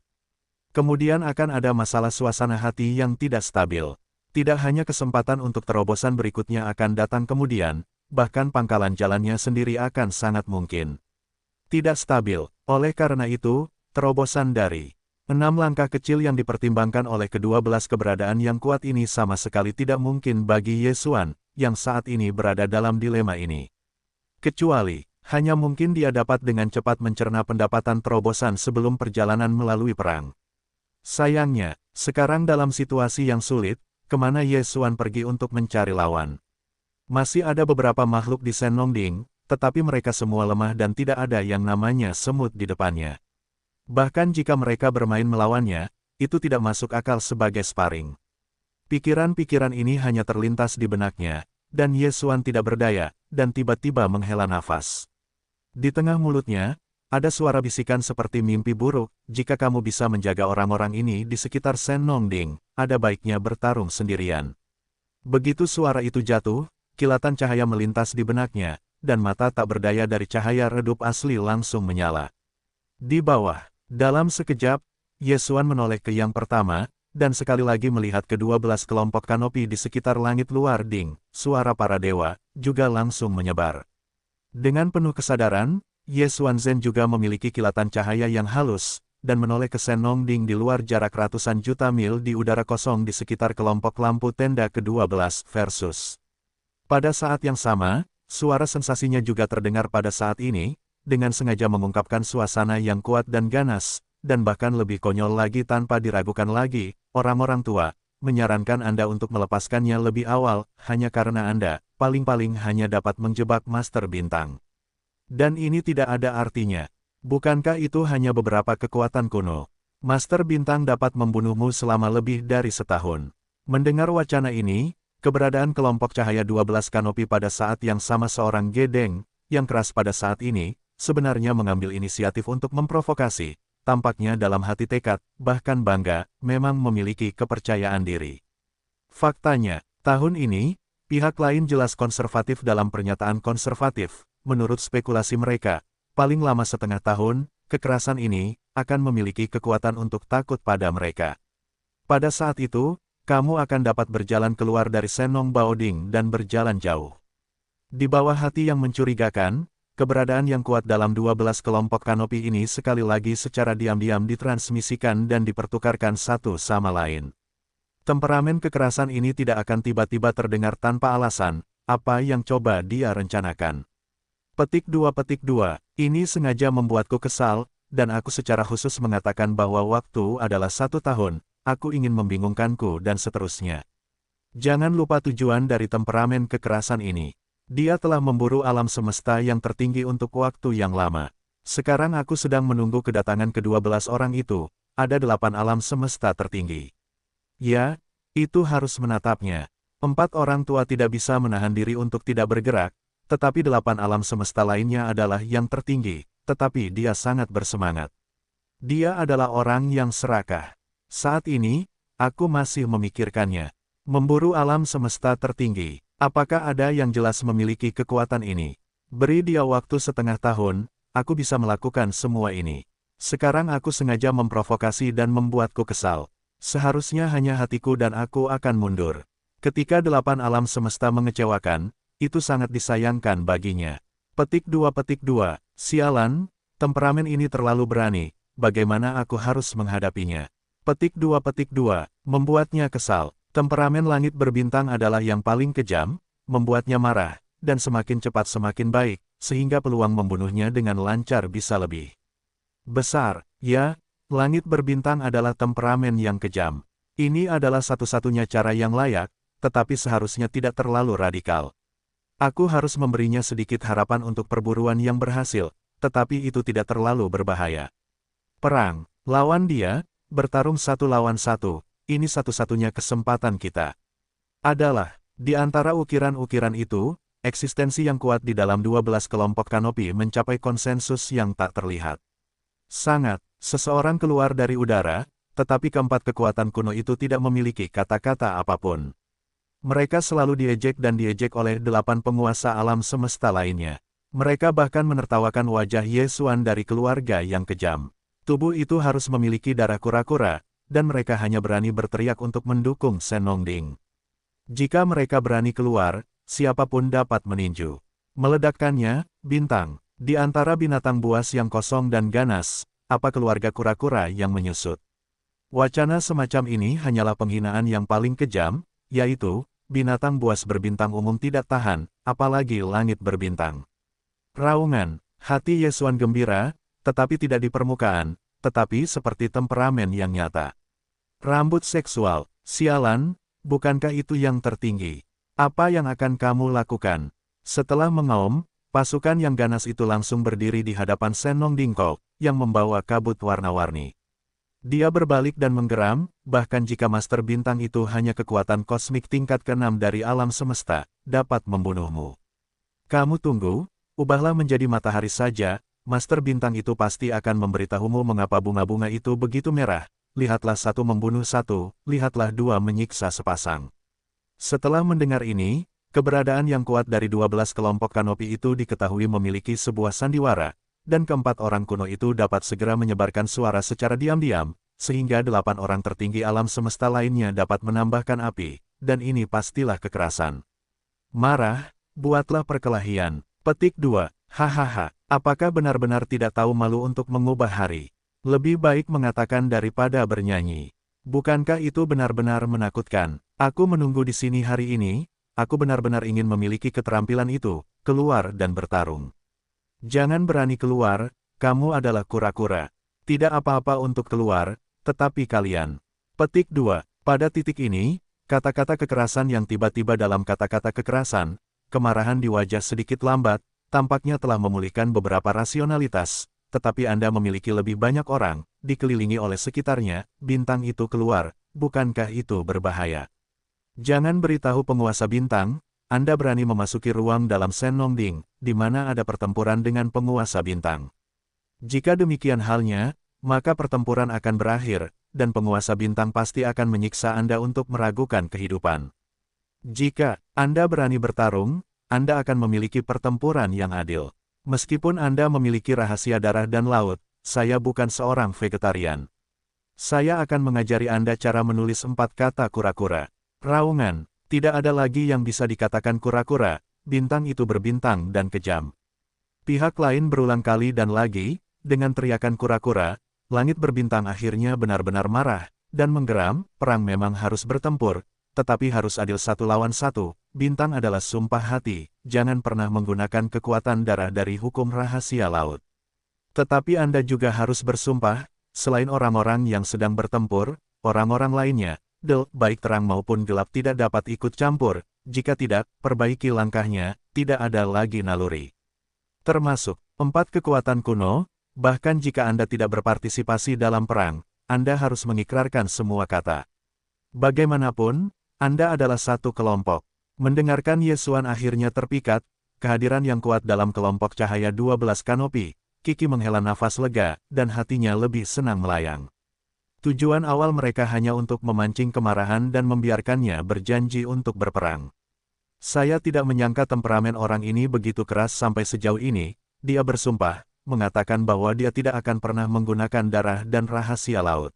Kemudian akan ada masalah suasana hati yang tidak stabil. Tidak hanya kesempatan untuk terobosan berikutnya akan datang kemudian, bahkan pangkalan jalannya sendiri akan sangat mungkin tidak stabil. Oleh karena itu, terobosan dari 6 langkah kecil yang dipertimbangkan oleh ke-12 keberadaan yang kuat ini sama sekali tidak mungkin bagi Yesuan, yang saat ini berada dalam dilema ini. Kecuali, hanya mungkin dia dapat dengan cepat mencerna pendapatan terobosan sebelum perjalanan melalui perang. Sayangnya, sekarang dalam situasi yang sulit, kemana Yesuan pergi untuk mencari lawan? Masih ada beberapa makhluk di Senlongding, tetapi mereka semua lemah dan tidak ada yang namanya semut di depannya. Bahkan jika mereka bermain melawannya, itu tidak masuk akal sebagai sparring. Pikiran-pikiran ini hanya terlintas di benaknya, dan Yesuan tidak berdaya, dan tiba-tiba menghela nafas. Di tengah mulutnya, ada suara bisikan seperti mimpi buruk, jika kamu bisa menjaga orang-orang ini di sekitar Senlongding, ada baiknya bertarung sendirian. Begitu suara itu jatuh, kilatan cahaya melintas di benaknya, dan mata tak berdaya dari cahaya redup asli langsung menyala. Di bawah, dalam sekejap, Yesuan menoleh ke yang pertama, dan sekali lagi melihat ke-12 kelompok kanopi di sekitar langit luar Ding, suara para dewa, juga langsung menyebar. Dengan penuh kesadaran, Yesuan Zhen juga memiliki kilatan cahaya yang halus, dan menoleh ke Senlongding di luar jarak ratusan juta mil di udara kosong di sekitar kelompok lampu tenda ke-12 versus. Pada saat yang sama, suara sensasinya juga terdengar pada saat ini, dengan sengaja mengungkapkan suasana yang kuat dan ganas, dan bahkan lebih konyol lagi tanpa diragukan lagi, orang-orang tua, menyarankan Anda untuk melepaskannya lebih awal, hanya karena Anda, paling-paling hanya dapat menjebak Master Bintang. Dan ini tidak ada artinya. Bukankah itu hanya beberapa kekuatan kuno? Master Bintang dapat membunuhmu selama lebih dari setahun. Mendengar wacana ini, keberadaan kelompok cahaya 12 kanopi pada saat yang sama seorang Gedeng, yang keras pada saat ini, sebenarnya mengambil inisiatif untuk memprovokasi, tampaknya dalam hati tekad, bahkan bangga, memang memiliki kepercayaan diri. Faktanya, tahun ini, pihak lain jelas konservatif dalam pernyataan konservatif. Menurut spekulasi mereka, paling lama setengah tahun, kekerasan ini akan memiliki kekuatan untuk takut pada mereka. Pada saat itu, kamu akan dapat berjalan keluar dari Senong Baoding dan berjalan jauh. Di bawah hati yang mencurigakan, keberadaan yang kuat dalam 12 kelompok kanopi ini sekali lagi secara diam-diam ditransmisikan dan dipertukarkan satu sama lain. Temperamen kekerasan ini tidak akan tiba-tiba terdengar tanpa alasan, apa yang coba dia rencanakan. Petik 2. Ini sengaja membuatku kesal, dan aku secara khusus mengatakan bahwa waktu adalah 1 tahun, aku ingin membingungkanku dan seterusnya. Jangan lupa tujuan dari temperamen kekerasan ini. Dia telah memburu alam semesta yang tertinggi untuk waktu yang lama. Sekarang aku sedang menunggu kedatangan ke-12 orang itu, ada 8 alam semesta tertinggi. Ya, Itu harus menatapnya. 4 orang tua tidak bisa menahan diri untuk tidak bergerak, tetapi 8 alam semesta lainnya adalah yang tertinggi, tetapi dia sangat bersemangat. Dia adalah orang yang serakah. Saat ini, aku masih memikirkannya. Memburu alam semesta tertinggi. Apakah ada yang jelas memiliki kekuatan ini? Beri dia waktu setengah tahun, aku bisa melakukan semua ini. Sekarang aku sengaja memprovokasi dan membuatku kesal. Seharusnya hanya hatiku dan aku akan mundur. Ketika 8 alam semesta mengecewakan, itu sangat disayangkan baginya. Petik 2, sialan, temperamen ini terlalu berani, bagaimana aku harus menghadapinya? Petik 2, membuatnya kesal. Temperamen langit berbintang adalah yang paling kejam, membuatnya marah, dan semakin cepat semakin baik, sehingga peluang membunuhnya dengan lancar bisa lebih besar. Ya, langit berbintang adalah temperamen yang kejam. Ini adalah satu-satunya cara yang layak, tetapi seharusnya tidak terlalu radikal. Aku harus memberinya sedikit harapan untuk perburuan yang berhasil, tetapi itu tidak terlalu berbahaya. Perang, lawan dia, bertarung 1 lawan 1, ini satu-satunya kesempatan kita. Adalah, di antara ukiran-ukiran itu, eksistensi yang kuat di dalam 12 kelompok kanopi mencapai konsensus yang tak terlihat. Sangat, seseorang keluar dari udara, tetapi keempat kekuatan kuno itu tidak memiliki kata-kata apapun. Mereka selalu diejek dan diejek oleh 8 penguasa alam semesta lainnya. Mereka bahkan menertawakan wajah Yesuan dari keluarga yang kejam. Tubuh itu harus memiliki darah kura-kura, dan mereka hanya berani berteriak untuk mendukung Senongding. Jika mereka berani keluar, siapapun dapat meninju. Meledakkannya, bintang. Di antara binatang buas yang kosong dan ganas, apa keluarga kura-kura yang menyusut? Wacana semacam ini hanyalah penghinaan yang paling kejam, yaitu, binatang buas berbintang umum tidak tahan, apalagi langit berbintang. Raungan, hati Yesuan gembira, tetapi tidak di permukaan, tetapi seperti temperamen yang nyata. Rambut seksual, sialan, bukankah itu yang tertinggi? Apa yang akan kamu lakukan? Setelah mengaum, pasukan yang ganas itu langsung berdiri di hadapan Senongding Kok, yang membawa kabut warna-warni. Dia berbalik dan menggeram, bahkan jika Master Bintang itu hanya kekuatan kosmik tingkat ke-6 dari alam semesta, dapat membunuhmu. Kamu tunggu, ubahlah menjadi matahari saja, Master Bintang itu pasti akan memberitahumu mengapa bunga-bunga itu begitu merah. Lihatlah 1 membunuh 1, lihatlah 2 menyiksa sepasang. Setelah mendengar ini, keberadaan yang kuat dari 12 kelompok kanopi itu diketahui memiliki sebuah sandiwara, dan keempat orang kuno itu dapat segera menyebarkan suara secara diam-diam, sehingga 8 orang tertinggi alam semesta lainnya dapat menambahkan api, dan ini pastilah kekerasan. Marah, buatlah perkelahian. Petik 2, hahaha, apakah benar-benar tidak tahu malu untuk mengubah hari? Lebih baik mengatakan daripada bernyanyi. Bukankah itu benar-benar menakutkan? Aku menunggu di sini hari ini, aku benar-benar ingin memiliki keterampilan itu, keluar dan bertarung. Jangan berani keluar, kamu adalah kura-kura. Tidak apa-apa untuk keluar, tetapi kalian. Petik 2, pada titik ini, kata-kata kekerasan yang tiba-tiba dalam kata-kata kekerasan, kemarahan di wajah sedikit lambat, tampaknya telah memulihkan beberapa rasionalitas, tetapi Anda memiliki lebih banyak orang, dikelilingi oleh sekitarnya, bintang itu keluar, bukankah itu berbahaya? Jangan beritahu penguasa bintang, Anda berani memasuki ruang dalam Senongding, di mana ada pertempuran dengan penguasa bintang. Jika demikian halnya, maka pertempuran akan berakhir, dan penguasa bintang pasti akan menyiksa Anda untuk meragukan kehidupan. Jika Anda berani bertarung, Anda akan memiliki pertempuran yang adil. Meskipun Anda memiliki rahasia darah dan laut, saya bukan seorang vegetarian. Saya akan mengajari Anda cara menulis 4 kata kura-kura. Raungan, tidak ada lagi yang bisa dikatakan kura-kura, bintang itu berbintang dan kejam. Pihak lain berulang kali dan lagi, dengan teriakan kura-kura, langit berbintang akhirnya benar-benar marah, dan menggeram, perang memang harus bertempur, tetapi harus adil 1 lawan 1, bintang adalah sumpah hati, jangan pernah menggunakan kekuatan darah dari hukum rahasia laut. Tetapi Anda juga harus bersumpah, selain orang-orang yang sedang bertempur, orang-orang lainnya, baik terang maupun gelap tidak dapat ikut campur, jika tidak, perbaiki langkahnya, tidak ada lagi naluri. Termasuk 4 kekuatan kuno, bahkan jika Anda tidak berpartisipasi dalam perang, Anda harus mengikrarkan semua kata. Bagaimanapun, Anda adalah satu kelompok. Mendengarkan Yesuan akhirnya terpikat, kehadiran yang kuat dalam kelompok cahaya 12 kanopi, Kiki menghela nafas lega, dan hatinya lebih senang melayang. Tujuan awal mereka hanya untuk memancing kemarahan dan membiarkannya berjanji untuk berperang. Saya tidak menyangka temperamen orang ini begitu keras sampai sejauh ini, dia bersumpah, mengatakan bahwa dia tidak akan pernah menggunakan darah dan rahasia laut.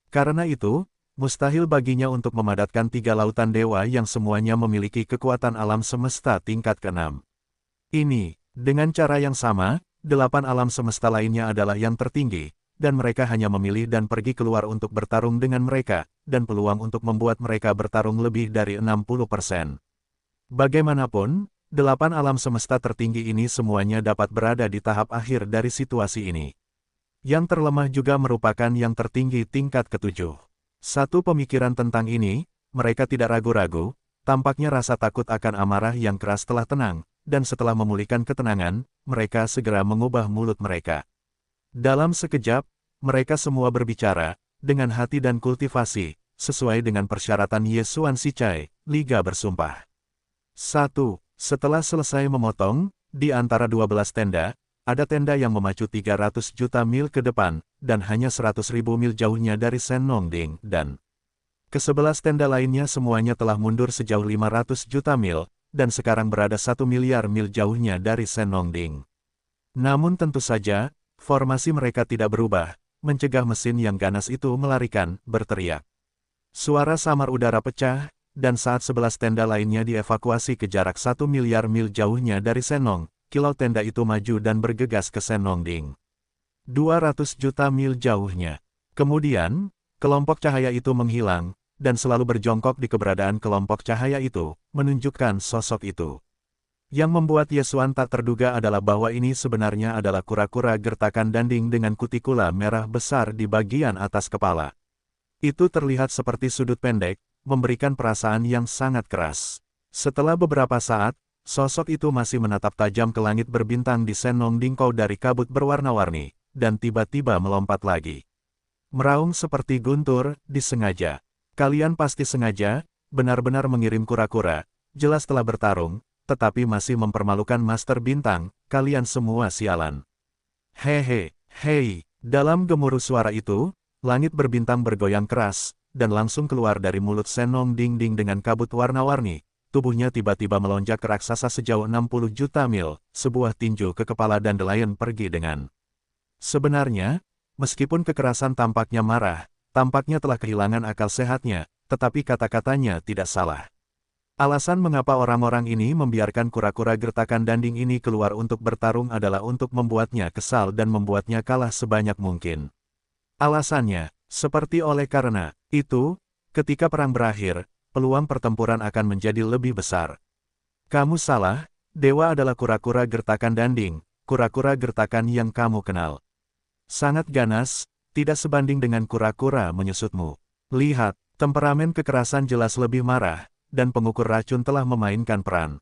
Karena itu, mustahil baginya untuk memadatkan 3 lautan dewa yang semuanya memiliki kekuatan alam semesta tingkat ke-6. Dengan cara yang sama, 8 alam semesta lainnya adalah yang tertinggi, dan mereka hanya memilih dan pergi keluar untuk bertarung dengan mereka, dan peluang untuk membuat mereka bertarung lebih dari 60%. Bagaimanapun, 8 alam semesta tertinggi ini semuanya dapat berada di tahap akhir dari situasi ini. Yang terlemah juga merupakan yang tertinggi tingkat ke-7. Satu pemikiran tentang ini, mereka tidak ragu-ragu, tampaknya rasa takut akan amarah yang keras telah tenang, dan setelah memulihkan ketenangan, mereka segera mengubah mulut mereka. Dalam sekejap, mereka semua berbicara, dengan hati dan kultivasi, sesuai dengan persyaratan Yesuan Sichai, Liga bersumpah. 1. Setelah selesai memotong, di antara 12 tenda, ada tenda yang memacu 300 juta mil ke depan, dan hanya 100.000 mil jauhnya dari Senongding, dan ke-11 tenda lainnya semuanya telah mundur sejauh 500 juta mil, dan sekarang berada 1 miliar mil jauhnya dari Senongding. Namun tentu saja, formasi mereka tidak berubah, mencegah mesin yang ganas itu melarikan, berteriak. Suara samar udara pecah, dan saat 11 tenda lainnya dievakuasi ke jarak 1 miliar mil jauhnya dari Senong, kilau tenda itu maju dan bergegas ke Senongding. 200 juta mil jauhnya. Kemudian, kelompok cahaya itu menghilang, dan selalu berjongkok di keberadaan kelompok cahaya itu, menunjukkan sosok itu. Yang membuat Yesuan tak terduga adalah bahwa ini sebenarnya adalah kura-kura gertakan danding dengan kutikula merah besar di bagian atas kepala. Itu terlihat seperti sudut pendek, memberikan perasaan yang sangat keras. Setelah beberapa saat, sosok itu masih menatap tajam ke langit berbintang di Senongding Kau dari kabut berwarna-warni, dan tiba-tiba melompat lagi. Meraung seperti guntur, disengaja. Kalian pasti sengaja, benar-benar mengirim kura-kura, jelas telah bertarung, tetapi masih mempermalukan Master Bintang, kalian semua sialan. Hehe, hei, dalam gemuruh suara itu, langit berbintang bergoyang keras, dan langsung keluar dari mulut Senongding dengan kabut warna-warni. Tubuhnya tiba-tiba melonjak ke raksasa sejauh 60 juta mil, sebuah tinju ke kepala dandelion pergi dengan. Sebenarnya, meskipun kekerasan tampaknya marah, tampaknya telah kehilangan akal sehatnya, tetapi kata-katanya tidak salah. Alasan mengapa orang-orang ini membiarkan kura-kura gertakan danding ini keluar untuk bertarung adalah untuk membuatnya kesal dan membuatnya kalah sebanyak mungkin. Alasannya, seperti oleh karena itu, ketika perang berakhir, peluang pertempuran akan menjadi lebih besar. Kamu salah, dewa adalah kura-kura gertakan danding, kura-kura gertakan yang kamu kenal. Sangat ganas, tidak sebanding dengan kura-kura menyusutmu. Lihat, temperamen kekerasan jelas lebih marah, dan pengukur racun telah memainkan peran.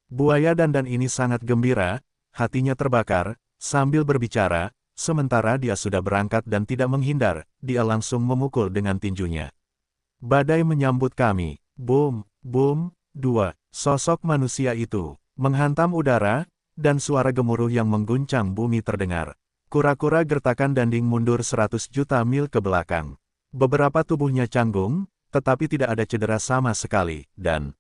Buaya dandan ini sangat gembira, hatinya terbakar, sambil berbicara, sementara dia sudah berangkat dan tidak menghindar, dia langsung memukul dengan tinjunya. Badai menyambut kami, boom, boom, 2, sosok manusia itu, menghantam udara, dan suara gemuruh yang mengguncang bumi terdengar. Kura-kura gertakan danding mundur 100 juta mil ke belakang. Beberapa tubuhnya canggung, tetapi tidak ada cedera sama sekali, dan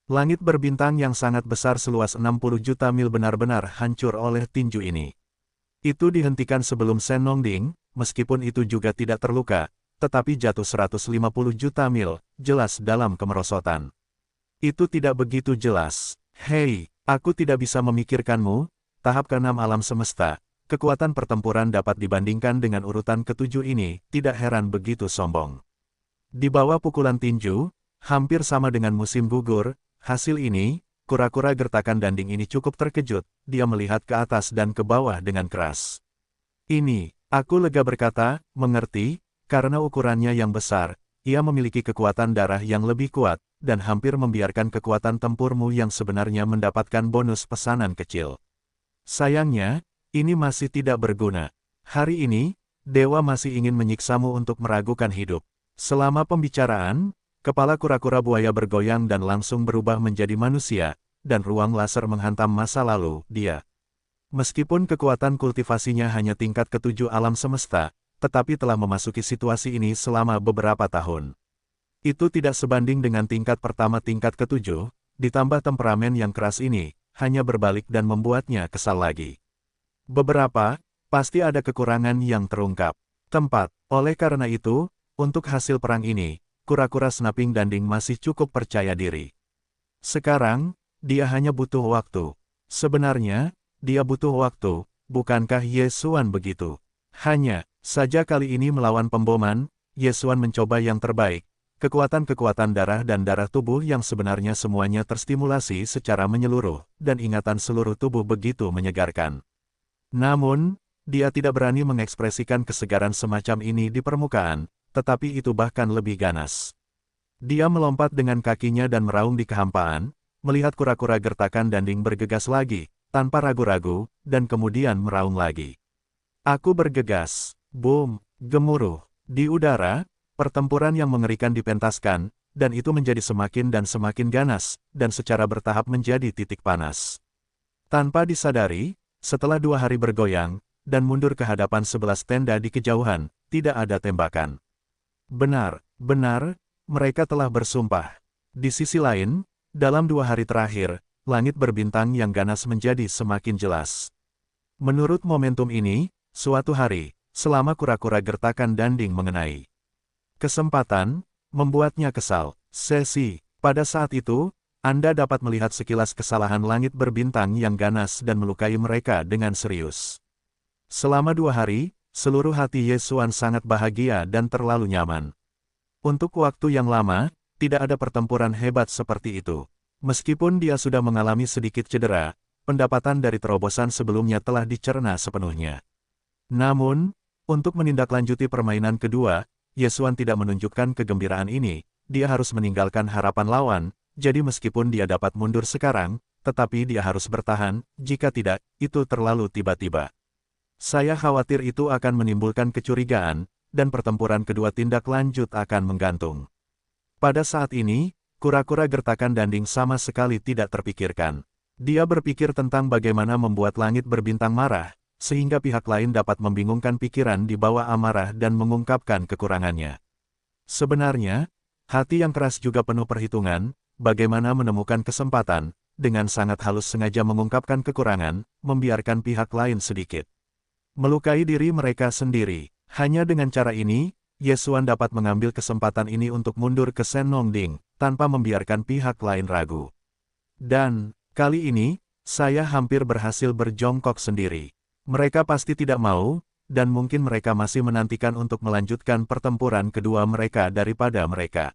langit berbintang yang sangat besar seluas 60 juta mil benar-benar hancur oleh tinju ini. Itu dihentikan sebelum Senongding, meskipun itu juga tidak terluka, tetapi jatuh 150 juta mil, jelas dalam kemerosotan. Itu tidak begitu jelas. Hei, aku tidak bisa memikirkanmu, tahap ke-6 alam semesta, kekuatan pertempuran dapat dibandingkan dengan urutan ke-7 ini, tidak heran begitu sombong. Di bawah pukulan tinju, hampir sama dengan musim gugur, hasil ini, kura-kura gertakan danding ini cukup terkejut, dia melihat ke atas dan ke bawah dengan keras. Ini, aku lega berkata, mengerti, karena ukurannya yang besar, ia memiliki kekuatan darah yang lebih kuat, dan hampir membiarkan kekuatan tempurmu yang sebenarnya mendapatkan bonus pesanan kecil. Sayangnya, ini masih tidak berguna. Hari ini, dewa masih ingin menyiksamu untuk meragukan hidup. Selama pembicaraan, kepala kura-kura buaya bergoyang dan langsung berubah menjadi manusia, dan ruang laser menghantam masa lalu dia. Meskipun kekuatan kultivasinya hanya tingkat ketujuh alam semesta, tetapi telah memasuki situasi ini selama beberapa tahun. Itu tidak sebanding dengan tingkat pertama tingkat ketujuh, ditambah temperamen yang keras ini, hanya berbalik dan membuatnya kesal lagi. Beberapa, pasti ada kekurangan yang terungkap. Tempat, oleh karena itu, untuk hasil perang ini, kura-kura Snapping Danding masih cukup percaya diri. Sekarang, dia hanya butuh waktu. Sebenarnya, dia butuh waktu, bukankah Ye Xuan begitu? Hanya saja kali ini melawan pemboman, Ye Xuan mencoba yang terbaik. Kekuatan-kekuatan darah dan darah tubuh yang sebenarnya semuanya terstimulasi secara menyeluruh, dan ingatan seluruh tubuh begitu menyegarkan. Namun, dia tidak berani mengekspresikan kesegaran semacam ini di permukaan, tetapi itu bahkan lebih ganas. Dia melompat dengan kakinya dan meraung di kehampaan, melihat kura-kura gertakan Danding bergegas lagi, tanpa ragu-ragu, dan kemudian meraung lagi. Aku bergegas. Boom, gemuruh. Di udara, pertempuran yang mengerikan dipentaskan, dan itu menjadi semakin dan semakin ganas, dan secara bertahap menjadi titik panas. Tanpa disadari, setelah 2 hari bergoyang, dan mundur ke hadapan 11 tenda di kejauhan, tidak ada tembakan. Benar, mereka telah bersumpah. Di sisi lain, dalam 2 hari terakhir, langit berbintang yang ganas menjadi semakin jelas. Menurut momentum ini, suatu hari, selama kura-kura gertakan Danding mengenai kesempatan, membuatnya kesal. Sesi, pada saat itu, Anda dapat melihat sekilas kesalahan langit berbintang yang ganas dan melukai mereka dengan serius. Selama 2 hari, seluruh hati Ye Xuan sangat bahagia dan terlalu nyaman. Untuk waktu yang lama, tidak ada pertempuran hebat seperti itu. Meskipun dia sudah mengalami sedikit cedera, pendapatan dari terobosan sebelumnya telah dicerna sepenuhnya. Namun, untuk menindaklanjuti permainan kedua, Ye Xuan tidak menunjukkan kegembiraan ini, dia harus meninggalkan harapan lawan, jadi meskipun dia dapat mundur sekarang, tetapi dia harus bertahan, jika tidak, itu terlalu tiba-tiba. Saya khawatir itu akan menimbulkan kecurigaan, dan pertempuran kedua tindak lanjut akan menggantung. Pada saat ini, kura-kura gertakan Danding sama sekali tidak terpikirkan. Dia berpikir tentang bagaimana membuat langit berbintang marah, sehingga pihak lain dapat membingungkan pikiran di bawah amarah dan mengungkapkan kekurangannya. Sebenarnya, hati yang keras juga penuh perhitungan, bagaimana menemukan kesempatan, dengan sangat halus sengaja mengungkapkan kekurangan, membiarkan pihak lain sedikit melukai diri mereka sendiri. Hanya dengan cara ini, Ye Xuan dapat mengambil kesempatan ini untuk mundur ke Senongding, tanpa membiarkan pihak lain ragu. Dan, kali ini, saya hampir berhasil berjongkok sendiri. Mereka pasti tidak mau, dan mungkin mereka masih menantikan untuk melanjutkan pertempuran kedua mereka daripada mereka.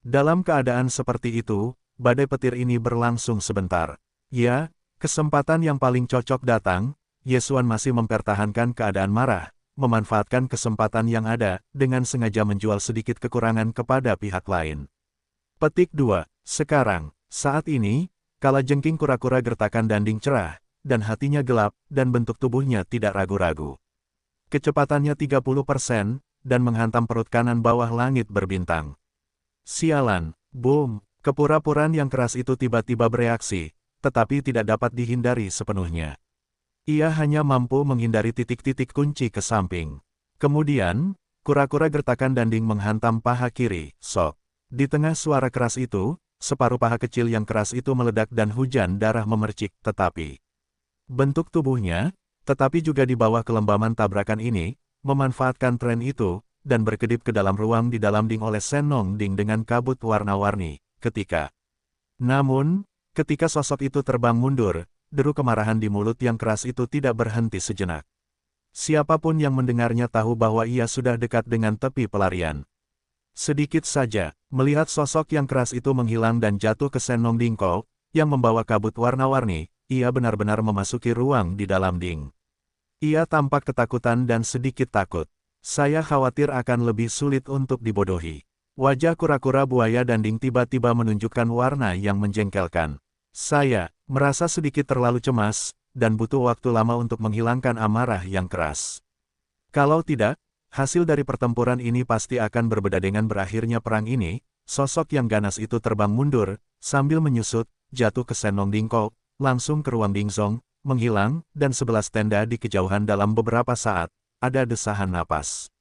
Dalam keadaan seperti itu, badai petir ini berlangsung sebentar. Ya, kesempatan yang paling cocok datang. Ye Xuan masih mempertahankan keadaan marah, memanfaatkan kesempatan yang ada, dengan sengaja menjual sedikit kekurangan kepada pihak lain. Petik 2. Sekarang, saat ini, kalajengking kura-kura gertakan Danding cerah, dan hatinya gelap, dan bentuk tubuhnya tidak ragu-ragu. Kecepatannya 30%, dan menghantam perut kanan bawah langit berbintang. Sialan, boom, kepura-puraan yang keras itu tiba-tiba bereaksi, tetapi tidak dapat dihindari sepenuhnya. Ia hanya mampu menghindari titik-titik kunci ke samping. Kemudian, kura-kura gertakan Danding menghantam paha kiri, sok. Di tengah suara keras itu, separuh paha kecil yang keras itu meledak dan hujan darah memercik, tetapi bentuk tubuhnya, tetapi juga di bawah kelembaman tabrakan ini, memanfaatkan tren itu, dan berkedip ke dalam ruang di dalam ding oleh Senongding dengan kabut warna-warni, Namun, ketika sosok itu terbang mundur, deru kemarahan di mulut yang keras itu tidak berhenti sejenak. Siapapun yang mendengarnya tahu bahwa ia sudah dekat dengan tepi pelarian. Sedikit saja, melihat sosok yang keras itu menghilang dan jatuh ke Senongding Ko, yang membawa kabut warna-warni, ia benar-benar memasuki ruang di dalam ding. Ia tampak ketakutan dan sedikit takut. Saya khawatir akan lebih sulit untuk dibodohi. Wajah kura-kura buaya Danding tiba-tiba menunjukkan warna yang menjengkelkan. Saya merasa sedikit terlalu cemas, dan butuh waktu lama untuk menghilangkan amarah yang keras. Kalau tidak, Hasil dari pertempuran ini pasti akan berbeda dengan berakhirnya perang ini. Sosok yang ganas itu terbang mundur, sambil menyusut, jatuh ke Senong Dingko, langsung ke ruang Dingzong, menghilang, dan 11 tenda di kejauhan dalam beberapa saat. Ada desahan napas.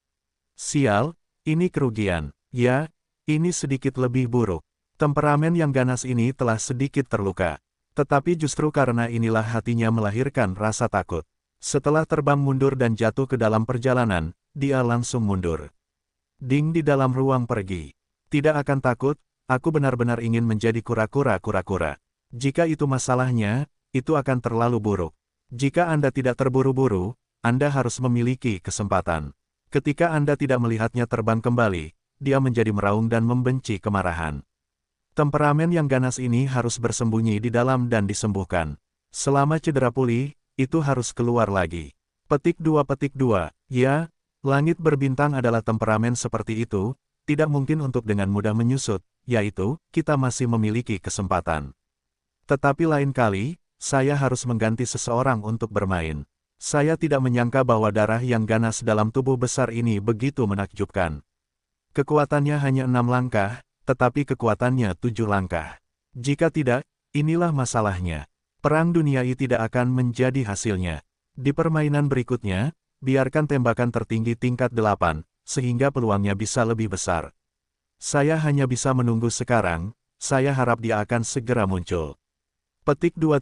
Sial, ini kerugian. Ya, ini sedikit lebih buruk. Temperamen yang ganas ini telah sedikit terluka. Tetapi justru karena inilah hatinya melahirkan rasa takut. Setelah terbang mundur dan jatuh ke dalam perjalanan, dia langsung mundur. Ding di dalam ruang pergi. Tidak akan takut, aku benar-benar ingin menjadi kura-kura. Jika itu masalahnya, itu akan terlalu buruk. Jika Anda tidak terburu-buru, Anda harus memiliki kesempatan. Ketika Anda tidak melihatnya terbang kembali, dia menjadi meraung dan membenci kemarahan. Temperamen yang ganas ini harus bersembunyi di dalam dan disembuhkan. Selama cedera pulih, itu harus keluar lagi. Petik 2. Ya, langit berbintang adalah temperamen seperti itu, tidak mungkin untuk dengan mudah menyusut, yaitu, kita masih memiliki kesempatan. Tetapi lain kali, saya harus mengganti seseorang untuk bermain. Saya tidak menyangka bahwa darah yang ganas dalam tubuh besar ini begitu menakjubkan. Kekuatannya hanya 6 langkah, tetapi kekuatannya 7 langkah. Jika tidak, inilah masalahnya. Perang dunia ini tidak akan menjadi hasilnya. Di permainan berikutnya, biarkan tembakan tertinggi tingkat 8, sehingga peluangnya bisa lebih besar. Saya hanya bisa menunggu sekarang, saya harap dia akan segera muncul. Petik 2.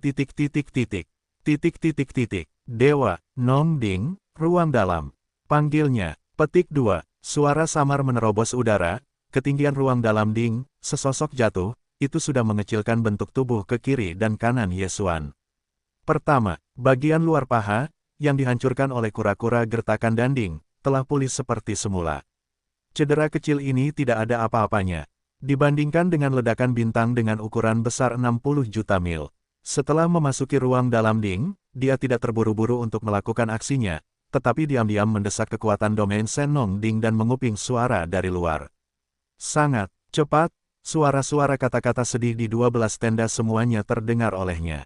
Dewa, Nong Ding, ruang dalam. Panggilnya. Petik 2. Suara samar menerobos udara, ketinggian ruang dalam Ding, sesosok jatuh, itu sudah mengecilkan bentuk tubuh ke kiri dan kanan Yesuan. Pertama, bagian luar paha, yang dihancurkan oleh kura-kura gertakan danding, telah pulih seperti semula. Cedera kecil ini tidak ada apa-apanya, dibandingkan dengan ledakan bintang dengan ukuran besar 60 juta mil. Setelah memasuki ruang dalam Ding, dia tidak terburu-buru untuk melakukan aksinya, tetapi diam-diam mendesak kekuatan domain Senong Ding dan menguping suara dari luar. Sangat cepat, suara-suara kata-kata sedih di 12 tenda semuanya terdengar olehnya.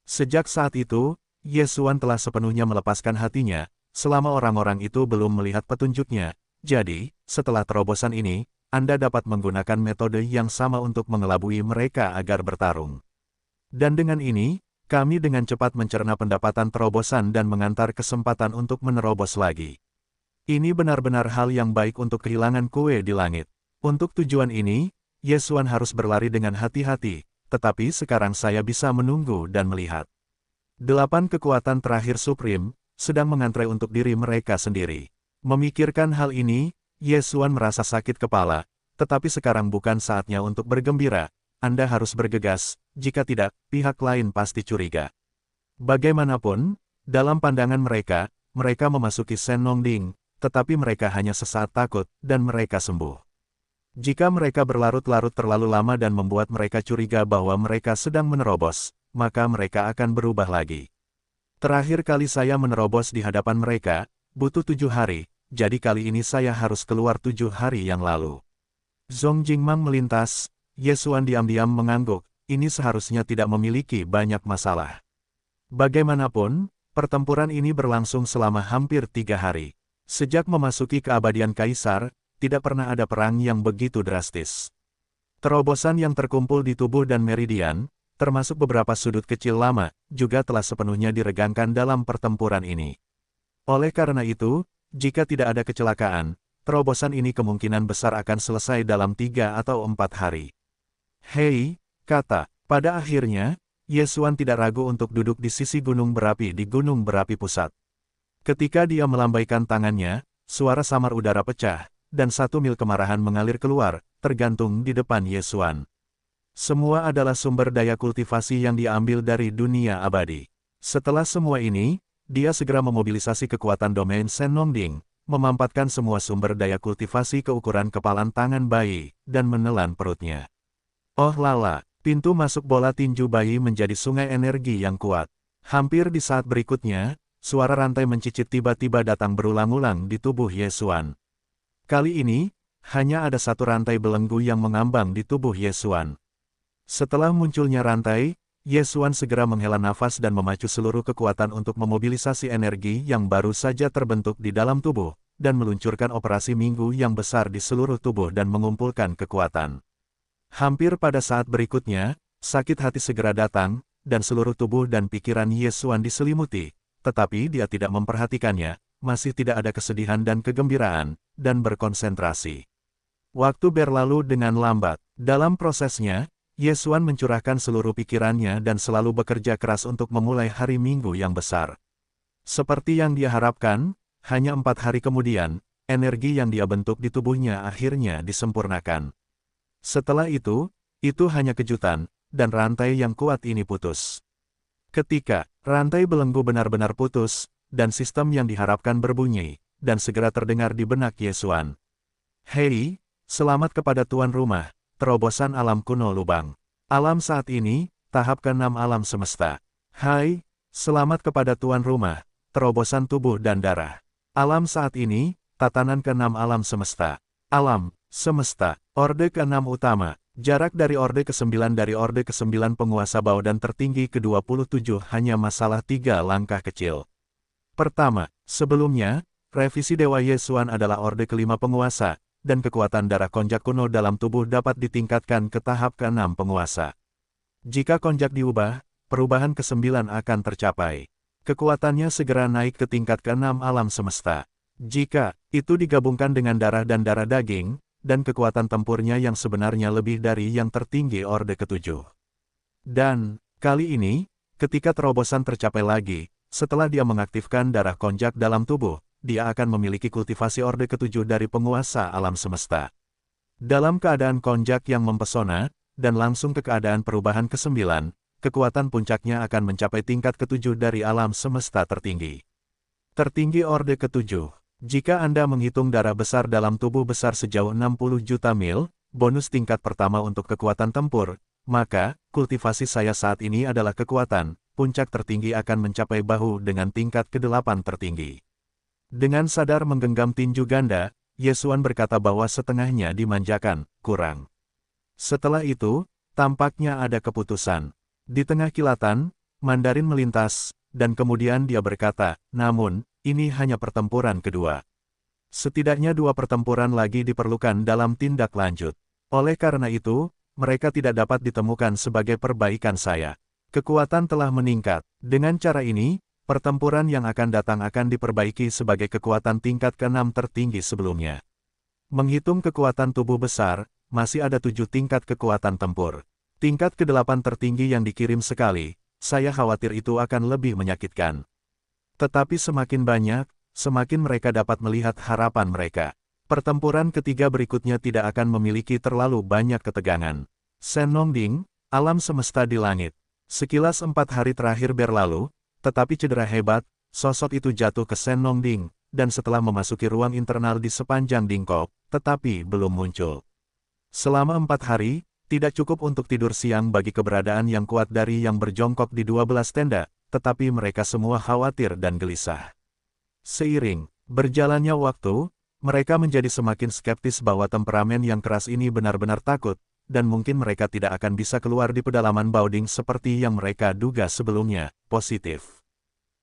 Sejak saat itu, Yesuan telah sepenuhnya melepaskan hatinya, selama orang-orang itu belum melihat petunjuknya. Jadi, setelah terobosan ini, Anda dapat menggunakan metode yang sama untuk mengelabui mereka agar bertarung. Dan dengan ini, kami dengan cepat mencerna pendapatan terobosan dan mengantar kesempatan untuk menerobos lagi. Ini benar-benar hal yang baik untuk kehilangan kue di langit. Untuk tujuan ini, Yesuan harus berlari dengan hati-hati, tetapi sekarang saya bisa menunggu dan melihat. 8 kekuatan terakhir Supreme, sedang mengantre untuk diri mereka sendiri. Memikirkan hal ini, Yesuan merasa sakit kepala, tetapi sekarang bukan saatnya untuk bergembira. Anda harus bergegas, jika tidak, pihak lain pasti curiga. Bagaimanapun, dalam pandangan mereka memasuki Senong Ding, tetapi mereka hanya sesaat takut, dan mereka sembuh. Jika mereka berlarut-larut terlalu lama dan membuat mereka curiga bahwa mereka sedang menerobos, maka mereka akan berubah lagi. Terakhir kali saya menerobos di hadapan mereka, butuh 7 hari, jadi kali ini saya harus keluar 7 hari yang lalu. Zhong Jingmang melintas, Yesuan diam-diam mengangguk, ini seharusnya tidak memiliki banyak masalah. Bagaimanapun, pertempuran ini berlangsung selama hampir 3 hari. Sejak memasuki keabadian Kaisar, tidak pernah ada perang yang begitu drastis. Terobosan yang terkumpul di tubuh dan meridian, termasuk beberapa sudut kecil lama, juga telah sepenuhnya diregangkan dalam pertempuran ini. Oleh karena itu, jika tidak ada kecelakaan, terobosan ini kemungkinan besar akan selesai dalam 3 atau 4 hari. Hei, kata, pada akhirnya, Yesuan tidak ragu untuk duduk di sisi gunung berapi di gunung berapi pusat. Ketika dia melambaikan tangannya, suara samar udara pecah, dan 1 mil kemarahan mengalir keluar, tergantung di depan Yesuan. Semua adalah sumber daya kultivasi yang diambil dari dunia abadi. Setelah semua ini, dia segera memobilisasi kekuatan domain Senong Ding, memampatkan semua sumber daya kultivasi ke ukuran kepalan tangan bayi, dan menelan perutnya. Oh lala, pintu masuk bola tinju bayi menjadi sungai energi yang kuat. Hampir di saat berikutnya, suara rantai mencicit tiba-tiba datang berulang-ulang di tubuh Yesuan. Kali ini, hanya ada satu rantai belenggu yang mengambang di tubuh Yesuan. Setelah munculnya rantai, Ye Xuan segera menghela nafas dan memacu seluruh kekuatan untuk memobilisasi energi yang baru saja terbentuk di dalam tubuh, dan meluncurkan operasi minggu yang besar di seluruh tubuh dan mengumpulkan kekuatan. Hampir pada saat berikutnya, sakit hati segera datang, dan seluruh tubuh dan pikiran Ye Xuan diselimuti, tetapi dia tidak memperhatikannya, masih tidak ada kesedihan dan kegembiraan, dan berkonsentrasi. Waktu berlalu dengan lambat. Dalam prosesnya, Ye Xuan mencurahkan seluruh pikirannya dan selalu bekerja keras untuk memulai hari Minggu yang besar. Seperti yang dia harapkan, hanya 4 hari kemudian, energi yang dia bentuk di tubuhnya akhirnya disempurnakan. Setelah itu hanya kejutan, dan rantai yang kuat ini putus. Ketika rantai belenggu benar-benar putus, dan sistem yang diharapkan berbunyi, dan segera terdengar di benak Ye Xuan. Hei, selamat kepada tuan rumah. Terobosan alam kuno lubang. Alam saat ini, tahap ke-6 alam semesta. Hai, selamat kepada tuan rumah, terobosan tubuh dan darah. Alam saat ini, tatanan ke-6 alam semesta. Alam, semesta, orde ke-6 utama, jarak dari orde ke-9 dari orde ke-9 penguasa bawah dan tertinggi ke-27 hanya masalah 3 langkah kecil. Pertama, sebelumnya, revisi Dewa Ye Xuan adalah orde ke-5 penguasa, dan kekuatan darah konjak kuno dalam tubuh dapat ditingkatkan ke tahap ke-6 penguasa. Jika konjak diubah, perubahan ke-9 akan tercapai. Kekuatannya segera naik ke tingkat ke-6 alam semesta. Jika itu digabungkan dengan darah dan darah daging, dan kekuatan tempurnya yang sebenarnya lebih dari yang tertinggi orde ke-7. Dan, kali ini, ketika terobosan tercapai lagi, setelah dia mengaktifkan darah konjak dalam tubuh, dia akan memiliki kultivasi orde ke-7 dari penguasa alam semesta. Dalam keadaan konjak yang mempesona, dan langsung ke keadaan perubahan ke-9, kekuatan puncaknya akan mencapai tingkat ke-7 dari alam semesta tertinggi. Tertinggi orde ke-7. Jika Anda menghitung darah besar dalam tubuh besar sejauh 60 juta mil, bonus tingkat pertama untuk kekuatan tempur, maka, kultivasi saya saat ini adalah kekuatan, puncak tertinggi akan mencapai bahu dengan tingkat ke-8 tertinggi. Dengan sadar menggenggam tinju ganda, Ye Xuan berkata bahwa setengahnya dimanjakan, kurang. Setelah itu, tampaknya ada keputusan. Di tengah kilatan, Mandarin melintas, dan kemudian dia berkata, namun, ini hanya pertempuran kedua. Setidaknya 2 pertempuran lagi diperlukan dalam tindak lanjut. Oleh karena itu, mereka tidak dapat ditemukan sebagai perbaikan saya. Kekuatan telah meningkat. Dengan cara ini, pertempuran yang akan datang akan diperbaiki sebagai kekuatan tingkat ke-6 tertinggi sebelumnya. Menghitung kekuatan tubuh besar, masih ada 7 tingkat kekuatan tempur. Tingkat ke-8 tertinggi yang dikirim sekali, saya khawatir itu akan lebih menyakitkan. Tetapi semakin banyak, semakin mereka dapat melihat harapan mereka. Pertempuran ketiga berikutnya tidak akan memiliki terlalu banyak ketegangan. Shen Nongding, alam semesta di langit. Sekilas 4 hari terakhir berlalu, tetapi cedera hebat, sosok itu jatuh ke Shen Nongding, dan setelah memasuki ruang internal di sepanjang Dingkop, tetapi belum muncul. Selama 4 hari, tidak cukup untuk tidur siang bagi keberadaan yang kuat dari yang berjongkok di 12 tenda, tetapi mereka semua khawatir dan gelisah. Seiring berjalannya waktu, mereka menjadi semakin skeptis bahwa temperamen yang keras ini benar-benar takut, dan mungkin mereka tidak akan bisa keluar di pedalaman Baoding seperti yang mereka duga sebelumnya. Positif.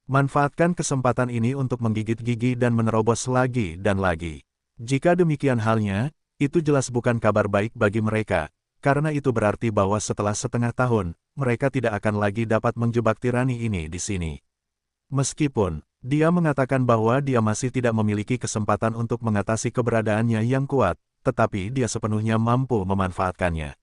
Manfaatkan kesempatan ini untuk menggigit gigi dan menerobos lagi dan lagi. Jika demikian halnya, itu jelas bukan kabar baik bagi mereka, karena itu berarti bahwa setelah setengah tahun, mereka tidak akan lagi dapat menjebak tirani ini di sini. Meskipun dia mengatakan bahwa dia masih tidak memiliki kesempatan untuk mengatasi keberadaannya yang kuat, tetapi dia sepenuhnya mampu memanfaatkannya.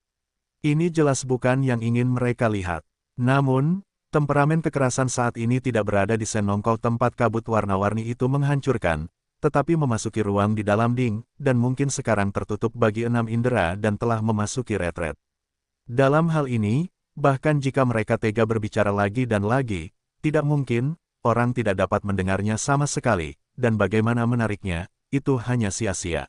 Ini jelas bukan yang ingin mereka lihat. Namun, temperamen kekerasan saat ini tidak berada di Senongkau tempat kabut warna-warni itu menghancurkan, tetapi memasuki ruang di dalam Ding, dan mungkin sekarang tertutup bagi 6 indera dan telah memasuki retret. Dalam hal ini, bahkan jika mereka tega berbicara lagi dan lagi, tidak mungkin, orang tidak dapat mendengarnya sama sekali, dan bagaimana menariknya, itu hanya sia-sia.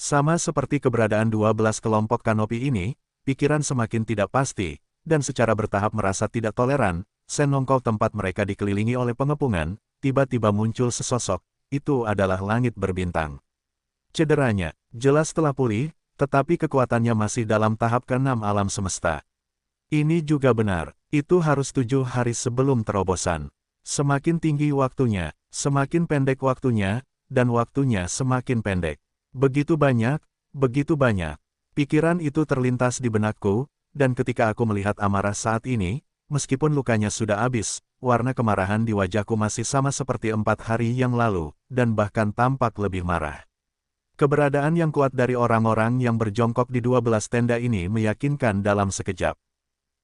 Sama seperti keberadaan 12 kelompok kanopi ini, pikiran semakin tidak pasti, dan secara bertahap merasa tidak toleran. Senongkau tempat mereka dikelilingi oleh pengepungan, tiba-tiba muncul sesosok, itu adalah langit berbintang. Cederanya, jelas telah pulih, tetapi kekuatannya masih dalam tahap ke-6 alam semesta. Ini juga benar, Itu harus 7 hari sebelum terobosan. Semakin tinggi waktunya, semakin pendek waktunya, dan waktunya semakin pendek. Begitu banyak, begitu banyak. Pikiran itu terlintas di benakku, dan ketika aku melihat amarah saat ini, meskipun lukanya sudah habis, warna kemarahan di wajahku masih sama seperti 4 hari yang lalu, dan bahkan tampak lebih marah. Keberadaan yang kuat dari orang-orang yang berjongkok di 12 tenda ini meyakinkan dalam sekejap.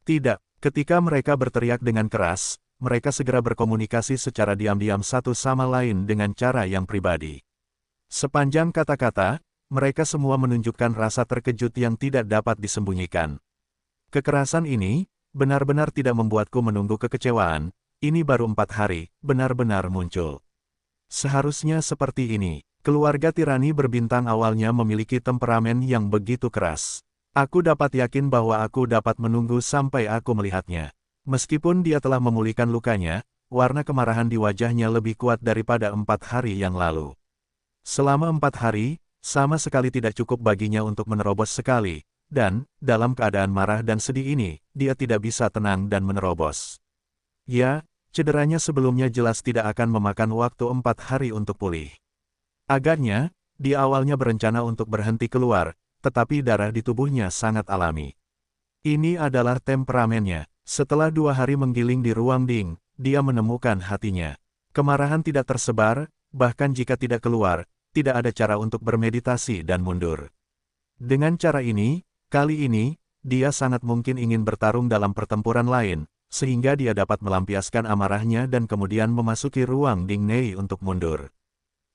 Tidak, ketika mereka berteriak dengan keras, mereka segera berkomunikasi secara diam-diam satu sama lain dengan cara yang pribadi. Sepanjang kata-kata, mereka semua menunjukkan rasa terkejut yang tidak dapat disembunyikan. Kekerasan ini, benar-benar tidak membuatku menunggu kekecewaan, ini baru 4 hari, benar-benar muncul. Seharusnya seperti ini, keluarga tirani berbintang awalnya memiliki temperamen yang begitu keras. Aku dapat yakin bahwa aku dapat menunggu sampai aku melihatnya. Meskipun dia telah memulihkan lukanya, warna kemarahan di wajahnya lebih kuat daripada 4 hari yang lalu. Selama 4 hari, sama sekali tidak cukup baginya untuk menerobos sekali, dan, dalam keadaan marah dan sedih ini, dia tidak bisa tenang dan menerobos. Ya, cederanya sebelumnya jelas tidak akan memakan waktu 4 hari untuk pulih. Agaknya, dia awalnya berencana untuk berhenti keluar, tetapi darah di tubuhnya sangat alami. Ini adalah temperamennya. Setelah 2 hari menggiling di ruang Ding, dia menemukan hatinya. Kemarahan tidak tersebar, bahkan jika tidak keluar, tidak ada cara untuk bermeditasi dan mundur. Dengan cara ini, kali ini, dia sangat mungkin ingin bertarung dalam pertempuran lain, sehingga dia dapat melampiaskan amarahnya dan kemudian memasuki ruang Ding Nei untuk mundur.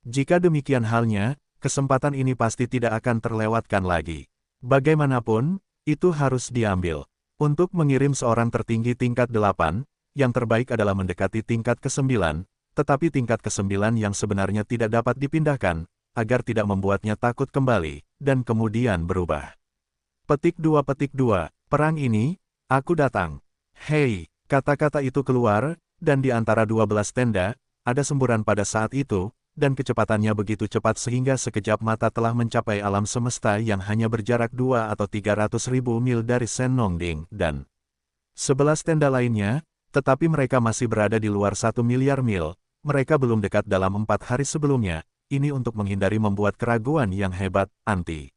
Jika demikian halnya, kesempatan ini pasti tidak akan terlewatkan lagi. Bagaimanapun, itu harus diambil. Untuk mengirim seorang tertinggi tingkat 8, yang terbaik adalah mendekati tingkat ke-9, tetapi tingkat ke-9 yang sebenarnya tidak dapat dipindahkan, agar tidak membuatnya takut kembali, dan kemudian berubah. Petik 2, perang ini, aku datang. Hei, kata-kata itu keluar, dan di antara 12 tenda, ada semburan pada saat itu, dan kecepatannya begitu cepat sehingga sekejap mata telah mencapai alam semesta yang hanya berjarak 2 atau 300.000 mil dari Senongding, dan 11 tenda lainnya, tetapi mereka masih berada di luar 1 miliar mil, mereka belum dekat dalam 4 hari sebelumnya, ini untuk menghindari membuat keraguan yang hebat, anti.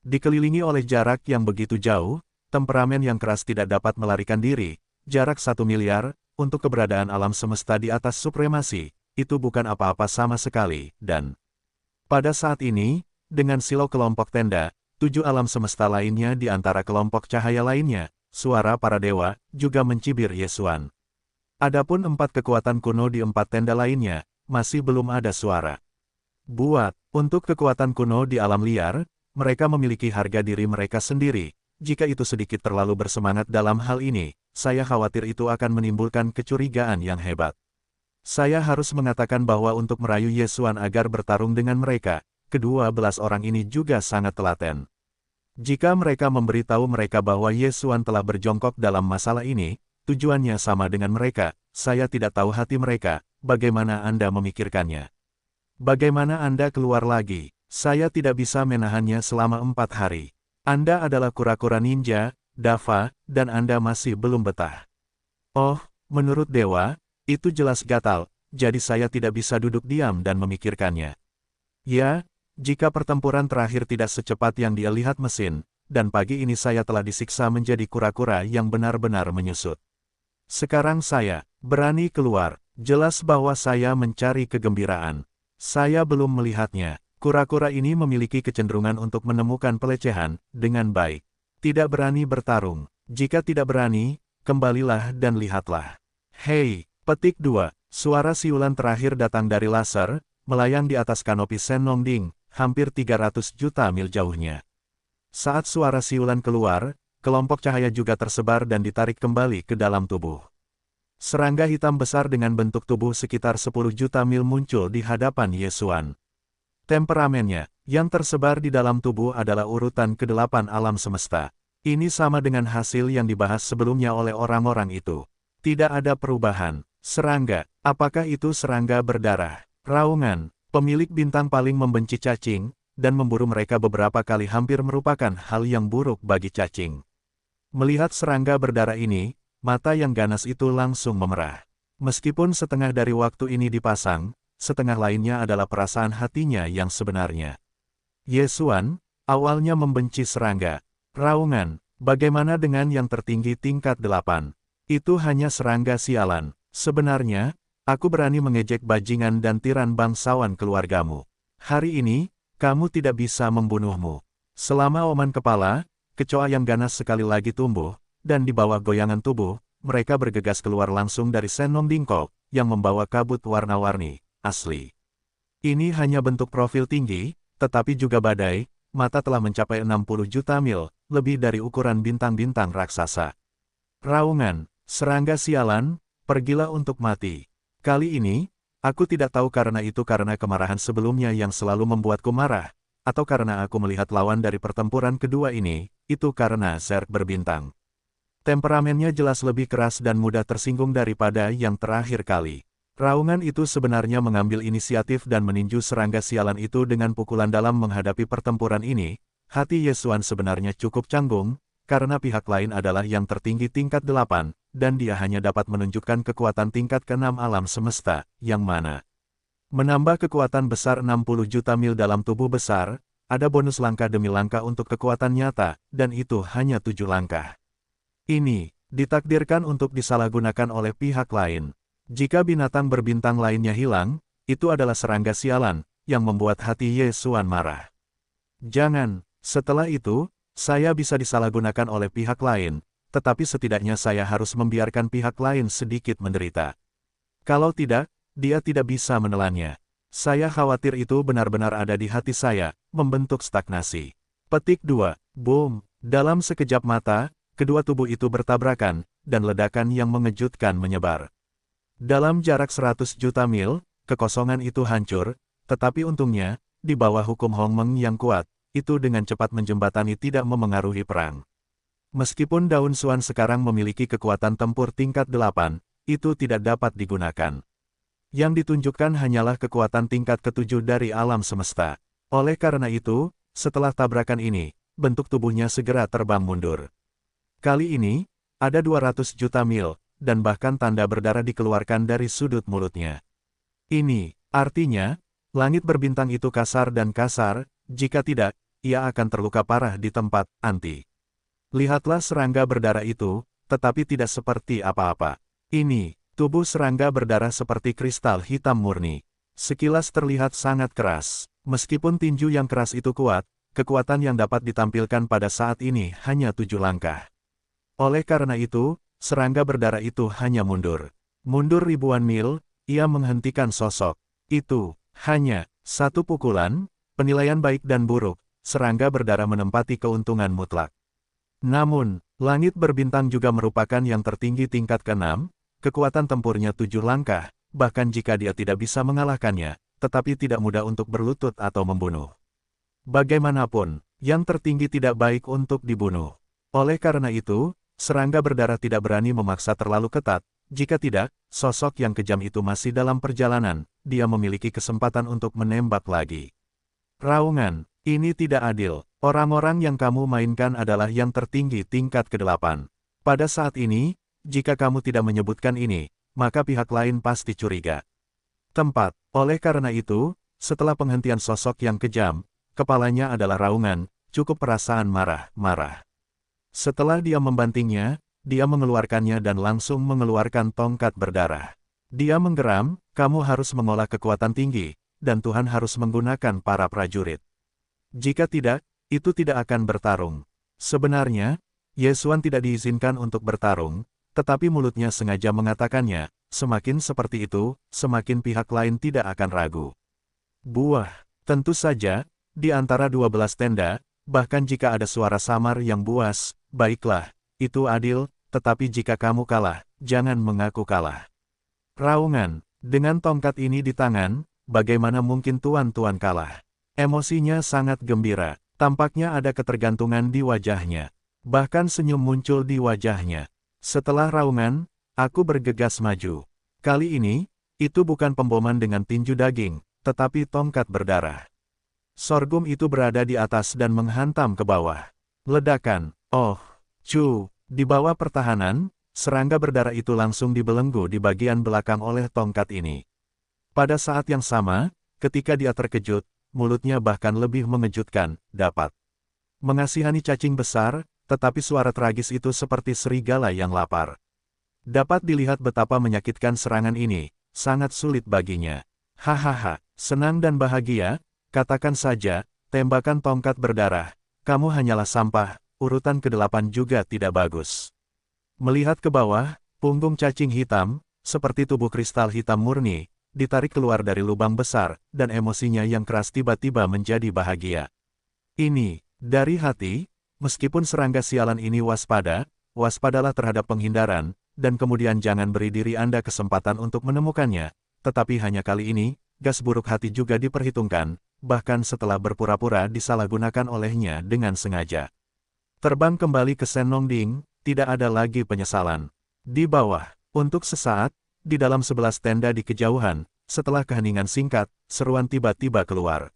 Dikelilingi oleh jarak yang begitu jauh, temperamen yang keras tidak dapat melarikan diri, jarak 1 miliar, untuk keberadaan alam semesta di atas supremasi, itu bukan apa-apa sama sekali, dan pada saat ini, dengan silau kelompok tenda, 7 alam semesta lainnya di antara kelompok cahaya lainnya, suara para dewa, juga mencibir Yesuan. Adapun 4 kekuatan kuno di 4 tenda lainnya, masih belum ada suara. Untuk kekuatan kuno di alam liar, mereka memiliki harga diri mereka sendiri, jika itu sedikit terlalu bersemangat dalam hal ini, saya khawatir itu akan menimbulkan kecurigaan yang hebat. Saya harus mengatakan bahwa untuk merayu Yesuan agar bertarung dengan mereka, kedua belas orang ini juga sangat telaten. Jika mereka memberitahu mereka bahwa Yesuan telah berjongkok dalam masalah ini, tujuannya sama dengan mereka, saya tidak tahu hati mereka, bagaimana Anda memikirkannya? Bagaimana Anda keluar lagi? Saya tidak bisa menahannya selama 4 hari. Anda adalah kura-kura ninja, Dava, dan Anda masih belum betah. Oh, menurut Dewa, itu jelas gatal, jadi saya tidak bisa duduk diam dan memikirkannya. Ya, jika pertempuran terakhir tidak secepat yang dia lihat mesin, dan pagi ini saya telah disiksa menjadi kura-kura yang benar-benar menyusut. Sekarang saya berani keluar, jelas bahwa saya mencari kegembiraan. Saya belum melihatnya. Kura-kura ini memiliki kecenderungan untuk menemukan pelecehan dengan baik. Tidak berani bertarung. Jika tidak berani, kembalilah dan lihatlah. Hei! Petik 2. Suara siulan terakhir datang dari laser, melayang di atas kanopi Senongding, hampir 300 juta mil jauhnya. Saat suara siulan keluar, kelompok cahaya juga tersebar dan ditarik kembali ke dalam tubuh. Serangga hitam besar dengan bentuk tubuh sekitar 10 juta mil muncul di hadapan Yesuan. Temperamennya, yang tersebar di dalam tubuh adalah urutan ke-8 alam semesta. Ini sama dengan hasil yang dibahas sebelumnya oleh orang-orang itu. Tidak ada perubahan. Serangga, apakah itu serangga berdarah? Raungan, pemilik bintang paling membenci cacing, dan memburu mereka beberapa kali hampir merupakan hal yang buruk bagi cacing. Melihat serangga berdarah ini, mata yang ganas itu langsung memerah. Meskipun setengah dari waktu ini dipasang, setengah lainnya adalah perasaan hatinya yang sebenarnya. Ye Xuan, awalnya membenci serangga. Raungan, bagaimana dengan yang tertinggi tingkat 8? Itu hanya serangga sialan. Sebenarnya, aku berani mengejek bajingan dan tiran bangsawan keluargamu. Hari ini, kamu tidak bisa membunuhmu. Selama oman kepala, kecoa yang ganas sekali lagi tumbuh, dan di bawah goyangan tubuh, mereka bergegas keluar langsung dari Sennom Dingkok, yang membawa kabut warna-warni, asli. Ini hanya bentuk profil tinggi, tetapi juga badai, mata telah mencapai 60 juta mil, lebih dari ukuran bintang-bintang raksasa. Raungan, serangga sialan, pergilah untuk mati. Kali ini, aku tidak tahu karena itu karena kemarahan sebelumnya yang selalu membuatku marah, atau karena aku melihat lawan dari pertempuran kedua ini, itu karena Zerg berbintang. Temperamennya jelas lebih keras dan mudah tersinggung daripada yang terakhir kali. Raungan itu sebenarnya mengambil inisiatif dan meninju serangga sialan itu dengan pukulan dalam menghadapi pertempuran ini. Hati Ye Xuan sebenarnya cukup canggung, karena pihak lain adalah yang tertinggi tingkat 8, dan dia hanya dapat menunjukkan kekuatan tingkat ke-6 alam semesta, yang mana menambah kekuatan besar 60 juta mil dalam tubuh besar, ada bonus langkah demi langkah untuk kekuatan nyata, dan itu hanya 7 langkah. Ini ditakdirkan untuk disalahgunakan oleh pihak lain. Jika binatang berbintang lainnya hilang, itu adalah serangga sialan, yang membuat hati Ye Xuan marah. Jangan, setelah itu, saya bisa disalahgunakan oleh pihak lain, tetapi setidaknya saya harus membiarkan pihak lain sedikit menderita. Kalau tidak, dia tidak bisa menelannya. Saya khawatir itu benar-benar ada di hati saya, membentuk stagnasi. Petik 2. Boom. Dalam sekejap mata, kedua tubuh itu bertabrakan, dan ledakan yang mengejutkan menyebar. Dalam jarak 100 juta mil, kekosongan itu hancur, tetapi untungnya, di bawah hukum Hongmeng yang kuat, itu dengan cepat menjembatani tidak memengaruhi perang. Meskipun Daun Xuan sekarang memiliki kekuatan tempur tingkat 8, itu tidak dapat digunakan. Yang ditunjukkan hanyalah kekuatan tingkat ke-7 dari alam semesta. Oleh karena itu, setelah tabrakan ini, bentuk tubuhnya segera terbang mundur. Kali ini, ada 200 juta mil, dan bahkan tanda berdarah dikeluarkan dari sudut mulutnya. Ini, artinya, langit berbintang itu kasar dan kasar, jika tidak, ia akan terluka parah di tempat, anti. Lihatlah serangga berdarah itu, tetapi tidak seperti apa-apa. Ini, tubuh serangga berdarah seperti kristal hitam murni. Sekilas terlihat sangat keras. Meskipun tinju yang keras itu kuat, kekuatan yang dapat ditampilkan pada saat ini hanya 7 langkah. Oleh karena itu, serangga berdarah itu hanya mundur. Mundur ribuan mil, ia menghentikan sosok. Itu, hanya, satu pukulan, penilaian baik dan buruk, serangga berdarah menempati keuntungan mutlak. Namun, langit berbintang juga merupakan yang tertinggi tingkat ke-6, kekuatan tempurnya 7 langkah, bahkan jika dia tidak bisa mengalahkannya, tetapi tidak mudah untuk berlutut atau membunuh. Bagaimanapun, yang tertinggi tidak baik untuk dibunuh. Oleh karena itu, serangga berdarah tidak berani memaksa terlalu ketat, jika tidak, sosok yang kejam itu masih dalam perjalanan, dia memiliki kesempatan untuk menembak lagi. Raungan, ini tidak adil. Orang-orang yang kamu mainkan adalah yang tertinggi tingkat ke-8. Pada saat ini, jika kamu tidak menyebutkan ini, maka pihak lain pasti curiga. Tempat. Oleh karena itu, setelah penghentian sosok yang kejam, kepalanya adalah Raungan, cukup perasaan marah-marah. Setelah dia membantingnya, dia mengeluarkannya dan langsung mengeluarkan tongkat berdarah. Dia menggeram, kamu harus mengolah kekuatan tinggi, dan Tuhan harus menggunakan para prajurit. Jika tidak, itu tidak akan bertarung. Sebenarnya, Ye Xuan tidak diizinkan untuk bertarung, tetapi mulutnya sengaja mengatakannya, semakin seperti itu, semakin pihak lain tidak akan ragu. Buah, tentu saja, di antara 12 tenda, bahkan jika ada suara samar yang buas, baiklah, itu adil, tetapi jika kamu kalah, jangan mengaku kalah. Raungan, dengan tongkat ini di tangan, bagaimana mungkin tuan-tuan kalah? Emosinya sangat gembira, tampaknya ada ketergantungan di wajahnya. Bahkan senyum muncul di wajahnya. Setelah Raungan, aku bergegas maju. Kali ini, itu bukan pemboman dengan tinju daging, tetapi tongkat berdarah. Sorghum itu berada di atas dan menghantam ke bawah. Ledakan, oh, cu, di bawah pertahanan, serangga berdarah itu langsung dibelenggu di bagian belakang oleh tongkat ini. Pada saat yang sama, ketika dia terkejut, mulutnya bahkan lebih mengejutkan, dapat mengasihani cacing besar, tetapi suara tragis itu seperti serigala yang lapar. Dapat dilihat betapa menyakitkan serangan ini, sangat sulit baginya. Hahaha, senang dan bahagia, katakan saja, tembakan tongkat berdarah, kamu hanyalah sampah, urutan ke-8 juga tidak bagus. Melihat ke bawah, punggung cacing hitam, seperti tubuh kristal hitam murni, ditarik keluar dari lubang besar, dan emosinya yang keras tiba-tiba menjadi bahagia. Ini, dari hati, meskipun serangga sialan ini waspadalah terhadap penghindaran, dan kemudian jangan beri diri Anda kesempatan untuk menemukannya, tetapi hanya kali ini, gas buruk hati juga diperhitungkan, bahkan setelah berpura-pura disalahgunakan olehnya dengan sengaja. Terbang kembali ke Senongding, tidak ada lagi penyesalan. Di bawah, untuk sesaat, di dalam 11 tenda di kejauhan, setelah keheningan singkat, seruan tiba-tiba keluar.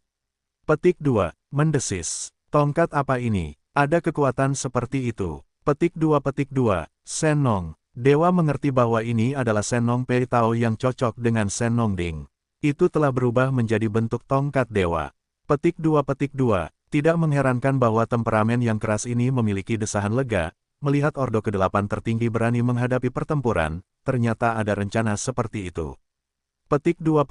Petik 2, mendesis. Tongkat apa ini? Ada kekuatan seperti itu. Petik 2, Senong. Dewa mengerti bahwa ini adalah Senong Pei Tao yang cocok dengan Senongding. Itu telah berubah menjadi bentuk tongkat dewa. Petik 2, tidak mengherankan bahwa temperamen yang keras ini memiliki desahan lega. Melihat Ordo ke-8 tertinggi berani menghadapi pertempuran, ternyata ada rencana seperti itu. Petik 2,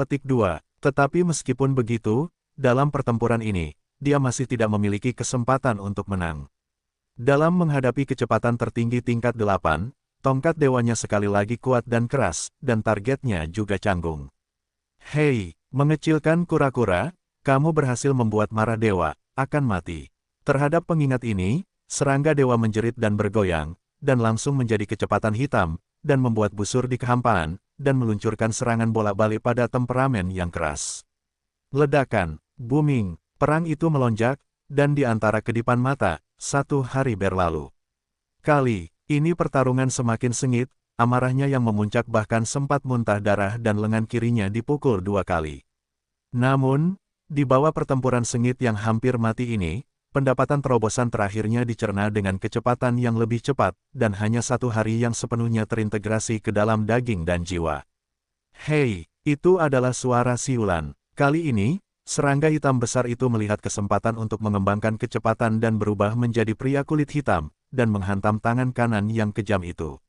tetapi meskipun begitu, dalam pertempuran ini, dia masih tidak memiliki kesempatan untuk menang. Dalam menghadapi kecepatan tertinggi tingkat 8, tongkat dewanya sekali lagi kuat dan keras, dan targetnya juga canggung. Hei, mengecilkan kura-kura, kamu berhasil membuat marah dewa, akan mati. Terhadap pengingat ini, serangga dewa menjerit dan bergoyang, dan langsung menjadi kecepatan hitam, dan membuat busur di kehampaan, dan meluncurkan serangan bolak-balik pada temperamen yang keras. Ledakan, booming, perang itu melonjak, dan di antara kedipan mata, 1 hari berlalu. Kali ini pertarungan semakin sengit, amarahnya yang memuncak bahkan sempat muntah darah dan lengan kirinya dipukul 2 kali. Namun, di bawah pertempuran sengit yang hampir mati ini, pendapatan terobosan terakhirnya dicerna dengan kecepatan yang lebih cepat, dan hanya 1 hari yang sepenuhnya terintegrasi ke dalam daging dan jiwa. Hei, itu adalah suara siulan. Kali ini, serangga hitam besar itu melihat kesempatan untuk mengembangkan kecepatan dan berubah menjadi pria kulit hitam, dan menghantam tangan kanan yang kejam itu.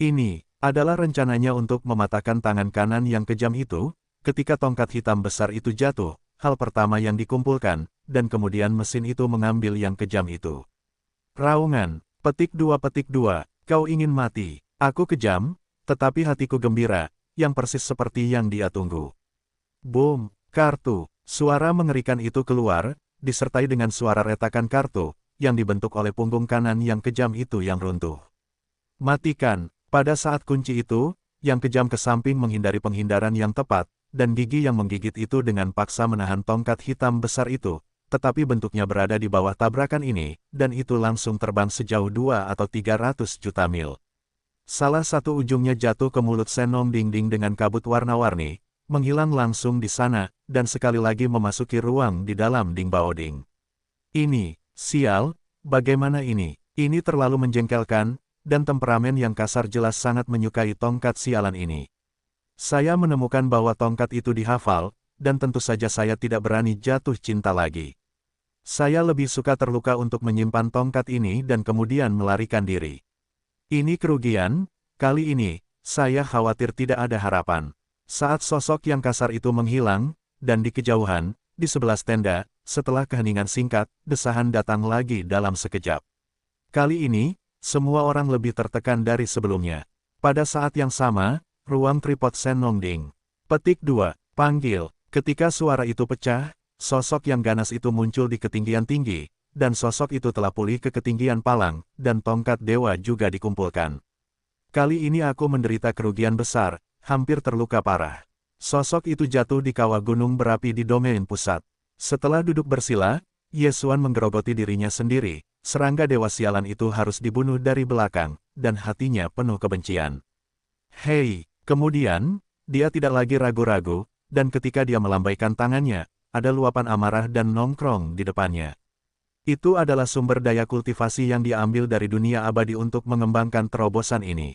Ini adalah rencananya untuk mematahkan tangan kanan yang kejam itu. Ketika tongkat hitam besar itu jatuh, hal pertama yang dikumpulkan, dan kemudian mesin itu mengambil yang kejam itu. Raungan, petik 2, kau ingin mati. Aku kejam, tetapi hatiku gembira, yang persis seperti yang dia tunggu. Boom, kartu, suara mengerikan itu keluar, disertai dengan suara retakan kartu, yang dibentuk oleh punggung kanan yang kejam itu yang runtuh. Matikan, pada saat kunci itu, yang kejam ke samping menghindari penghindaran yang tepat, dan gigi yang menggigit itu dengan paksa menahan tongkat hitam besar itu, tetapi bentuknya berada di bawah tabrakan ini, dan itu langsung terbang sejauh 2 atau 300 juta mil. Salah satu ujungnya jatuh ke mulut Senongding dengan kabut warna-warni, menghilang langsung di sana, dan sekali lagi memasuki ruang di dalam Ding Baoding. Ini, sial, bagaimana ini? Ini terlalu menjengkelkan, dan temperamen yang kasar jelas sangat menyukai tongkat sialan ini. Saya menemukan bahwa tongkat itu dihafal, dan tentu saja saya tidak berani jatuh cinta lagi. Saya lebih suka terluka untuk menyimpan tongkat ini dan kemudian melarikan diri. Ini kerugian, kali ini, saya khawatir tidak ada harapan. Saat sosok yang kasar itu menghilang, dan di kejauhan, di 11 tenda, setelah keheningan singkat, desahan datang lagi dalam sekejap. Kali ini, semua orang lebih tertekan dari sebelumnya. Pada saat yang sama, ruang tripod Senongding. Petik 2, panggil. Ketika suara itu pecah, sosok yang ganas itu muncul di ketinggian tinggi, dan sosok itu telah pulih ke ketinggian palang, dan tongkat dewa juga dikumpulkan. Kali ini aku menderita kerugian besar, hampir terluka parah. Sosok itu jatuh di kawah gunung berapi di domain pusat. Setelah duduk bersila, Yesuan menggerogoti dirinya sendiri. Serangga dewa sialan itu harus dibunuh dari belakang, dan hatinya penuh kebencian. Hei, kemudian, dia tidak lagi ragu-ragu, dan ketika dia melambaikan tangannya, ada luapan amarah dan nongkrong di depannya. Itu adalah sumber daya kultivasi yang diambil dari dunia abadi untuk mengembangkan terobosan ini.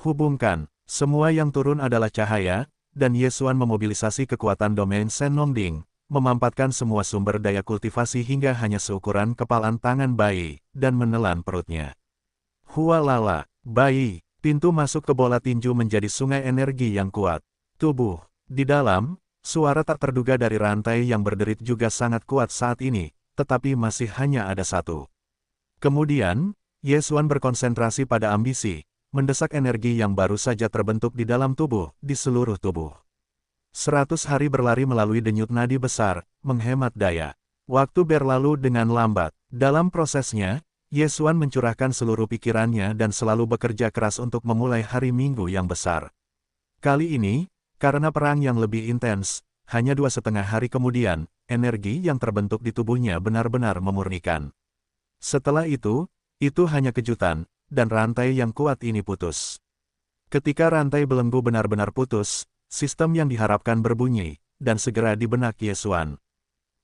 Hubungkan, semua yang turun adalah cahaya, dan Yesuan memobilisasi kekuatan domain Senongding, memampatkan semua sumber daya kultivasi hingga hanya seukuran kepalan tangan bayi, dan menelan perutnya. Hualala, bayi, pintu masuk ke bola tinju menjadi sungai energi yang kuat. Tubuh, di dalam, suara tak terduga dari rantai yang berderit juga sangat kuat saat ini, tetapi masih hanya ada satu. Kemudian, Yesuan berkonsentrasi pada ambisi, mendesak energi yang baru saja terbentuk di dalam tubuh, di seluruh tubuh. 100 hari berlari melalui denyut nadi besar, menghemat daya. Waktu berlalu dengan lambat. Dalam prosesnya, Yesuan mencurahkan seluruh pikirannya dan selalu bekerja keras untuk memulai hari Minggu yang besar. Kali ini, karena perang yang lebih intens, hanya 2,5 hari kemudian, energi yang terbentuk di tubuhnya benar-benar memurnikan. Setelah itu hanya kejutan, dan rantai yang kuat ini putus. Ketika rantai belenggu benar-benar putus, sistem yang diharapkan berbunyi, dan segera di benak Yesuan.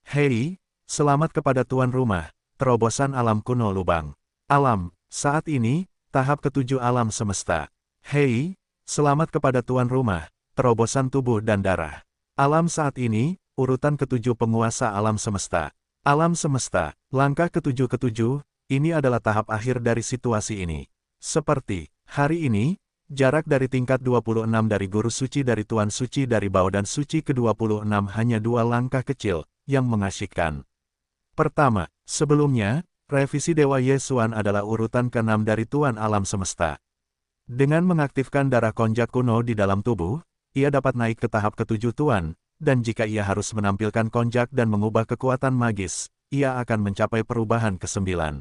Hei, selamat kepada tuan rumah, terobosan alam kuno lubang. Alam, saat ini, tahap ke-7 alam semesta. Hei, selamat kepada tuan rumah, terobosan tubuh dan darah. Alam saat ini, urutan ke-7 penguasa alam semesta. Alam semesta, langkah ke-7 ini adalah tahap akhir dari situasi ini. Seperti, hari ini, jarak dari tingkat 26 dari guru suci dari tuan suci dari Bao dan suci ke-26 hanya 2 langkah kecil, yang mengasyikkan. Pertama, sebelumnya, revisi Dewa Yesuan adalah urutan ke-6 dari tuan alam semesta. Dengan mengaktifkan darah konjak kuno di dalam tubuh, ia dapat naik ke tahap ke-7 tuan, dan jika ia harus menampilkan konjak dan mengubah kekuatan magis, ia akan mencapai perubahan ke-9.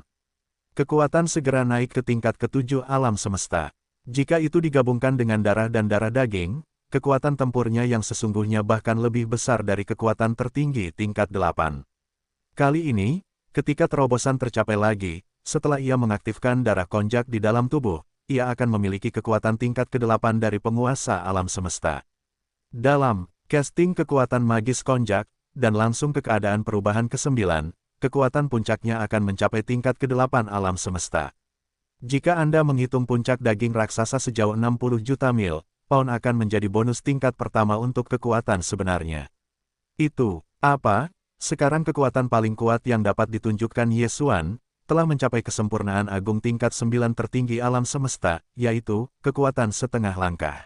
Kekuatan segera naik ke tingkat ke-7 alam semesta. Jika itu digabungkan dengan darah dan darah daging, kekuatan tempurnya yang sesungguhnya bahkan lebih besar dari kekuatan tertinggi tingkat 8. Kali ini, ketika terobosan tercapai lagi, setelah ia mengaktifkan darah konjak di dalam tubuh, ia akan memiliki kekuatan tingkat ke-8 dari penguasa alam semesta. Dalam casting kekuatan magis konjak, dan langsung ke keadaan perubahan ke-9, kekuatan puncaknya akan mencapai tingkat ke-8 alam semesta. Jika Anda menghitung puncak daging raksasa sejauh 60 juta mil, pound akan menjadi bonus tingkat pertama untuk kekuatan sebenarnya. Itu, apa? Sekarang kekuatan paling kuat yang dapat ditunjukkan Yesuan, telah mencapai kesempurnaan agung tingkat 9 tertinggi alam semesta, yaitu, kekuatan setengah langkah.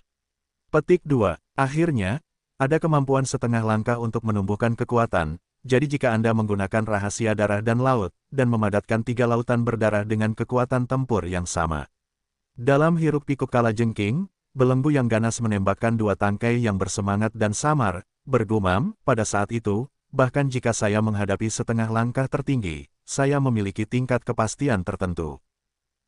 Petik 2. Akhirnya, ada kemampuan setengah langkah untuk menumbuhkan kekuatan. Jadi jika Anda menggunakan rahasia darah dan laut, dan memadatkan 3 lautan berdarah dengan kekuatan tempur yang sama. Dalam hiruk pikuk kalajengking, belenggu yang ganas menembakkan 2 tangkai yang bersemangat dan samar, bergumam, pada saat itu, bahkan jika saya menghadapi setengah langkah tertinggi, saya memiliki tingkat kepastian tertentu.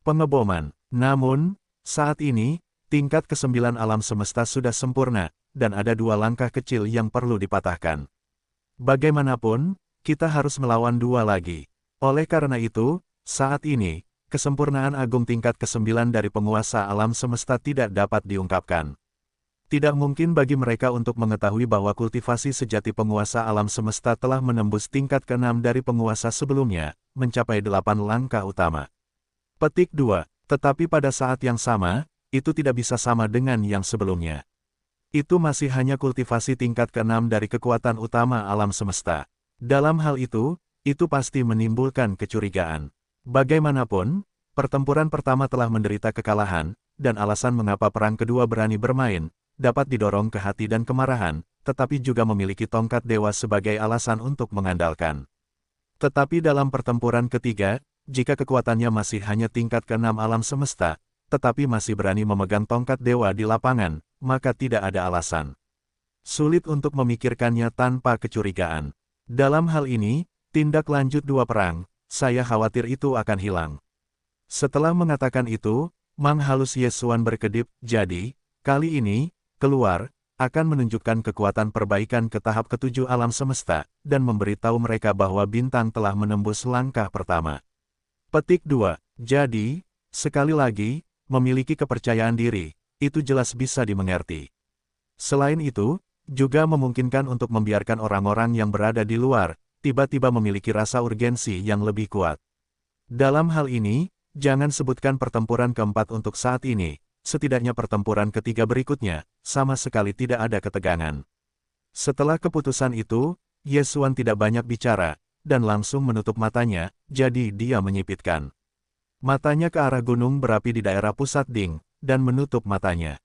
Pengeboman. Namun, saat ini, tingkat ke-9 alam semesta sudah sempurna, dan ada 2 langkah kecil yang perlu dipatahkan. Bagaimanapun, kita harus melawan 2 lagi. Oleh karena itu, saat ini, kesempurnaan agung tingkat ke-9 dari penguasa alam semesta tidak dapat diungkapkan. Tidak mungkin bagi mereka untuk mengetahui bahwa kultivasi sejati penguasa alam semesta telah menembus tingkat ke-6 dari penguasa sebelumnya, mencapai 8 langkah utama. Petik 2. Tetapi pada saat yang sama, itu tidak bisa sama dengan yang sebelumnya. Itu masih hanya kultivasi tingkat ke-6 dari kekuatan utama alam semesta. Dalam hal itu pasti menimbulkan kecurigaan. Bagaimanapun, pertempuran pertama telah menderita kekalahan, dan alasan mengapa perang kedua berani bermain, dapat didorong ke hati dan kemarahan, tetapi juga memiliki tongkat dewa sebagai alasan untuk mengandalkan. Tetapi dalam pertempuran ketiga, jika kekuatannya masih hanya tingkat ke-6 alam semesta, tetapi masih berani memegang tongkat dewa di lapangan, maka tidak ada alasan. Sulit untuk memikirkannya tanpa kecurigaan. Dalam hal ini, tindak lanjut 2 perang, saya khawatir itu akan hilang. Setelah mengatakan itu, Mang halus Yesuan berkedip, jadi, kali ini, keluar, akan menunjukkan kekuatan perbaikan ke tahap ke-7 alam semesta, dan memberitahu mereka bahwa bintang telah menembus langkah pertama. Petik 2. Jadi, sekali lagi, memiliki kepercayaan diri, itu jelas bisa dimengerti. Selain itu, juga memungkinkan untuk membiarkan orang-orang yang berada di luar, tiba-tiba memiliki rasa urgensi yang lebih kuat. Dalam hal ini, jangan sebutkan pertempuran keempat untuk saat ini, setidaknya pertempuran ketiga berikutnya, sama sekali tidak ada ketegangan. Setelah keputusan itu, Ye Xuan tidak banyak bicara, dan langsung menutup matanya, jadi dia menyipitkan matanya ke arah gunung berapi di daerah pusat Ding, dan menutup matanya.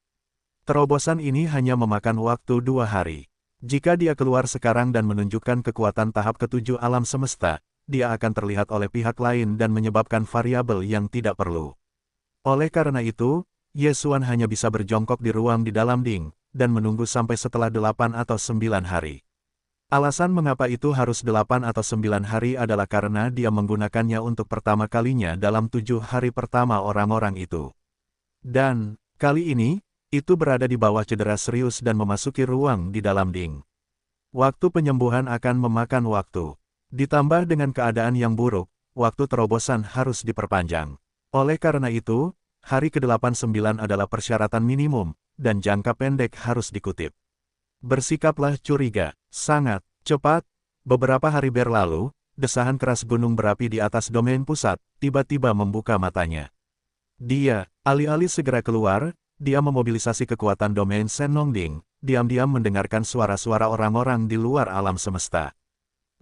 Terobosan ini hanya memakan waktu 2 hari. Jika dia keluar sekarang dan menunjukkan kekuatan tahap ketujuh alam semesta, dia akan terlihat oleh pihak lain dan menyebabkan variabel yang tidak perlu. Oleh karena itu, Ye Xuan hanya bisa berjongkok di ruang di dalam Ding, dan menunggu sampai setelah 8 atau 9 hari. Alasan mengapa itu harus 8 atau 9 hari adalah karena dia menggunakannya untuk pertama kalinya dalam 7 hari pertama orang-orang itu. Dan, kali ini, itu berada di bawah cedera serius dan memasuki ruang di dalam Ding. Waktu penyembuhan akan memakan waktu. Ditambah dengan keadaan yang buruk, waktu terobosan harus diperpanjang. Oleh karena itu, hari ke-89 adalah persyaratan minimum, dan jangka pendek harus dikutip. Bersikaplah curiga. Sangat cepat. Beberapa hari berlalu, desahan keras gunung berapi di atas domain pusat, tiba-tiba membuka matanya. Dia, alih-alih segera keluar, dia memobilisasi kekuatan domain Senongding, diam-diam mendengarkan suara-suara orang-orang di luar alam semesta.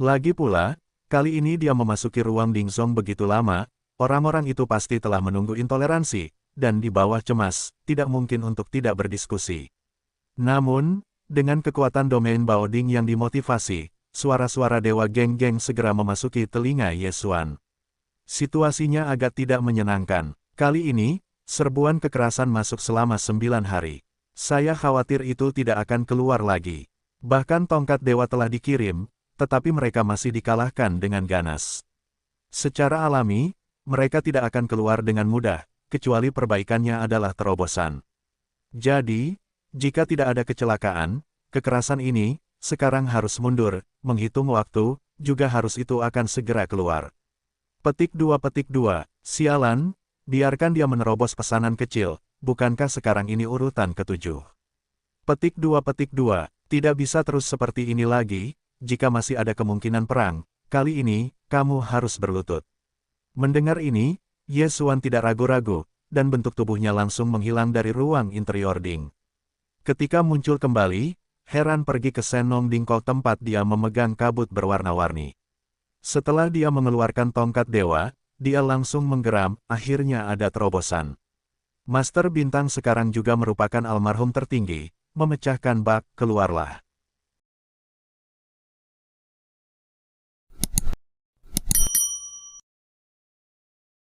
Lagi pula, kali ini dia memasuki ruang Dingzong begitu lama, orang-orang itu pasti telah menunggu intoleransi, dan di bawah cemas, tidak mungkin untuk tidak berdiskusi. Namun, dengan kekuatan domain Baoding yang dimotivasi, suara-suara dewa geng-geng segera memasuki telinga Ye Xuan. Situasinya agak tidak menyenangkan. Kali ini, serbuan kekerasan masuk selama 9 hari. Saya khawatir itu tidak akan keluar lagi. Bahkan tongkat dewa telah dikirim, tetapi mereka masih dikalahkan dengan ganas. Secara alami, mereka tidak akan keluar dengan mudah, kecuali perbaikannya adalah terobosan. Jadi, jika tidak ada kecelakaan, kekerasan ini, sekarang harus mundur, menghitung waktu, juga harus itu akan segera keluar. Petik 2, sialan, biarkan dia menerobos pesanan kecil, bukankah sekarang ini urutan ke-7? Petik 2, tidak bisa terus seperti ini lagi, jika masih ada kemungkinan perang, kali ini, kamu harus berlutut. Mendengar ini, Ye Xuan tidak ragu-ragu, dan bentuk tubuhnya langsung menghilang dari ruang interior Ding. Ketika muncul kembali, Heran pergi ke Senongding Kok tempat dia memegang kabut berwarna-warni. Setelah dia mengeluarkan tongkat dewa, dia langsung menggeram, akhirnya ada terobosan. Master Bintang sekarang juga merupakan almarhum tertinggi, memecahkan bak, keluarlah.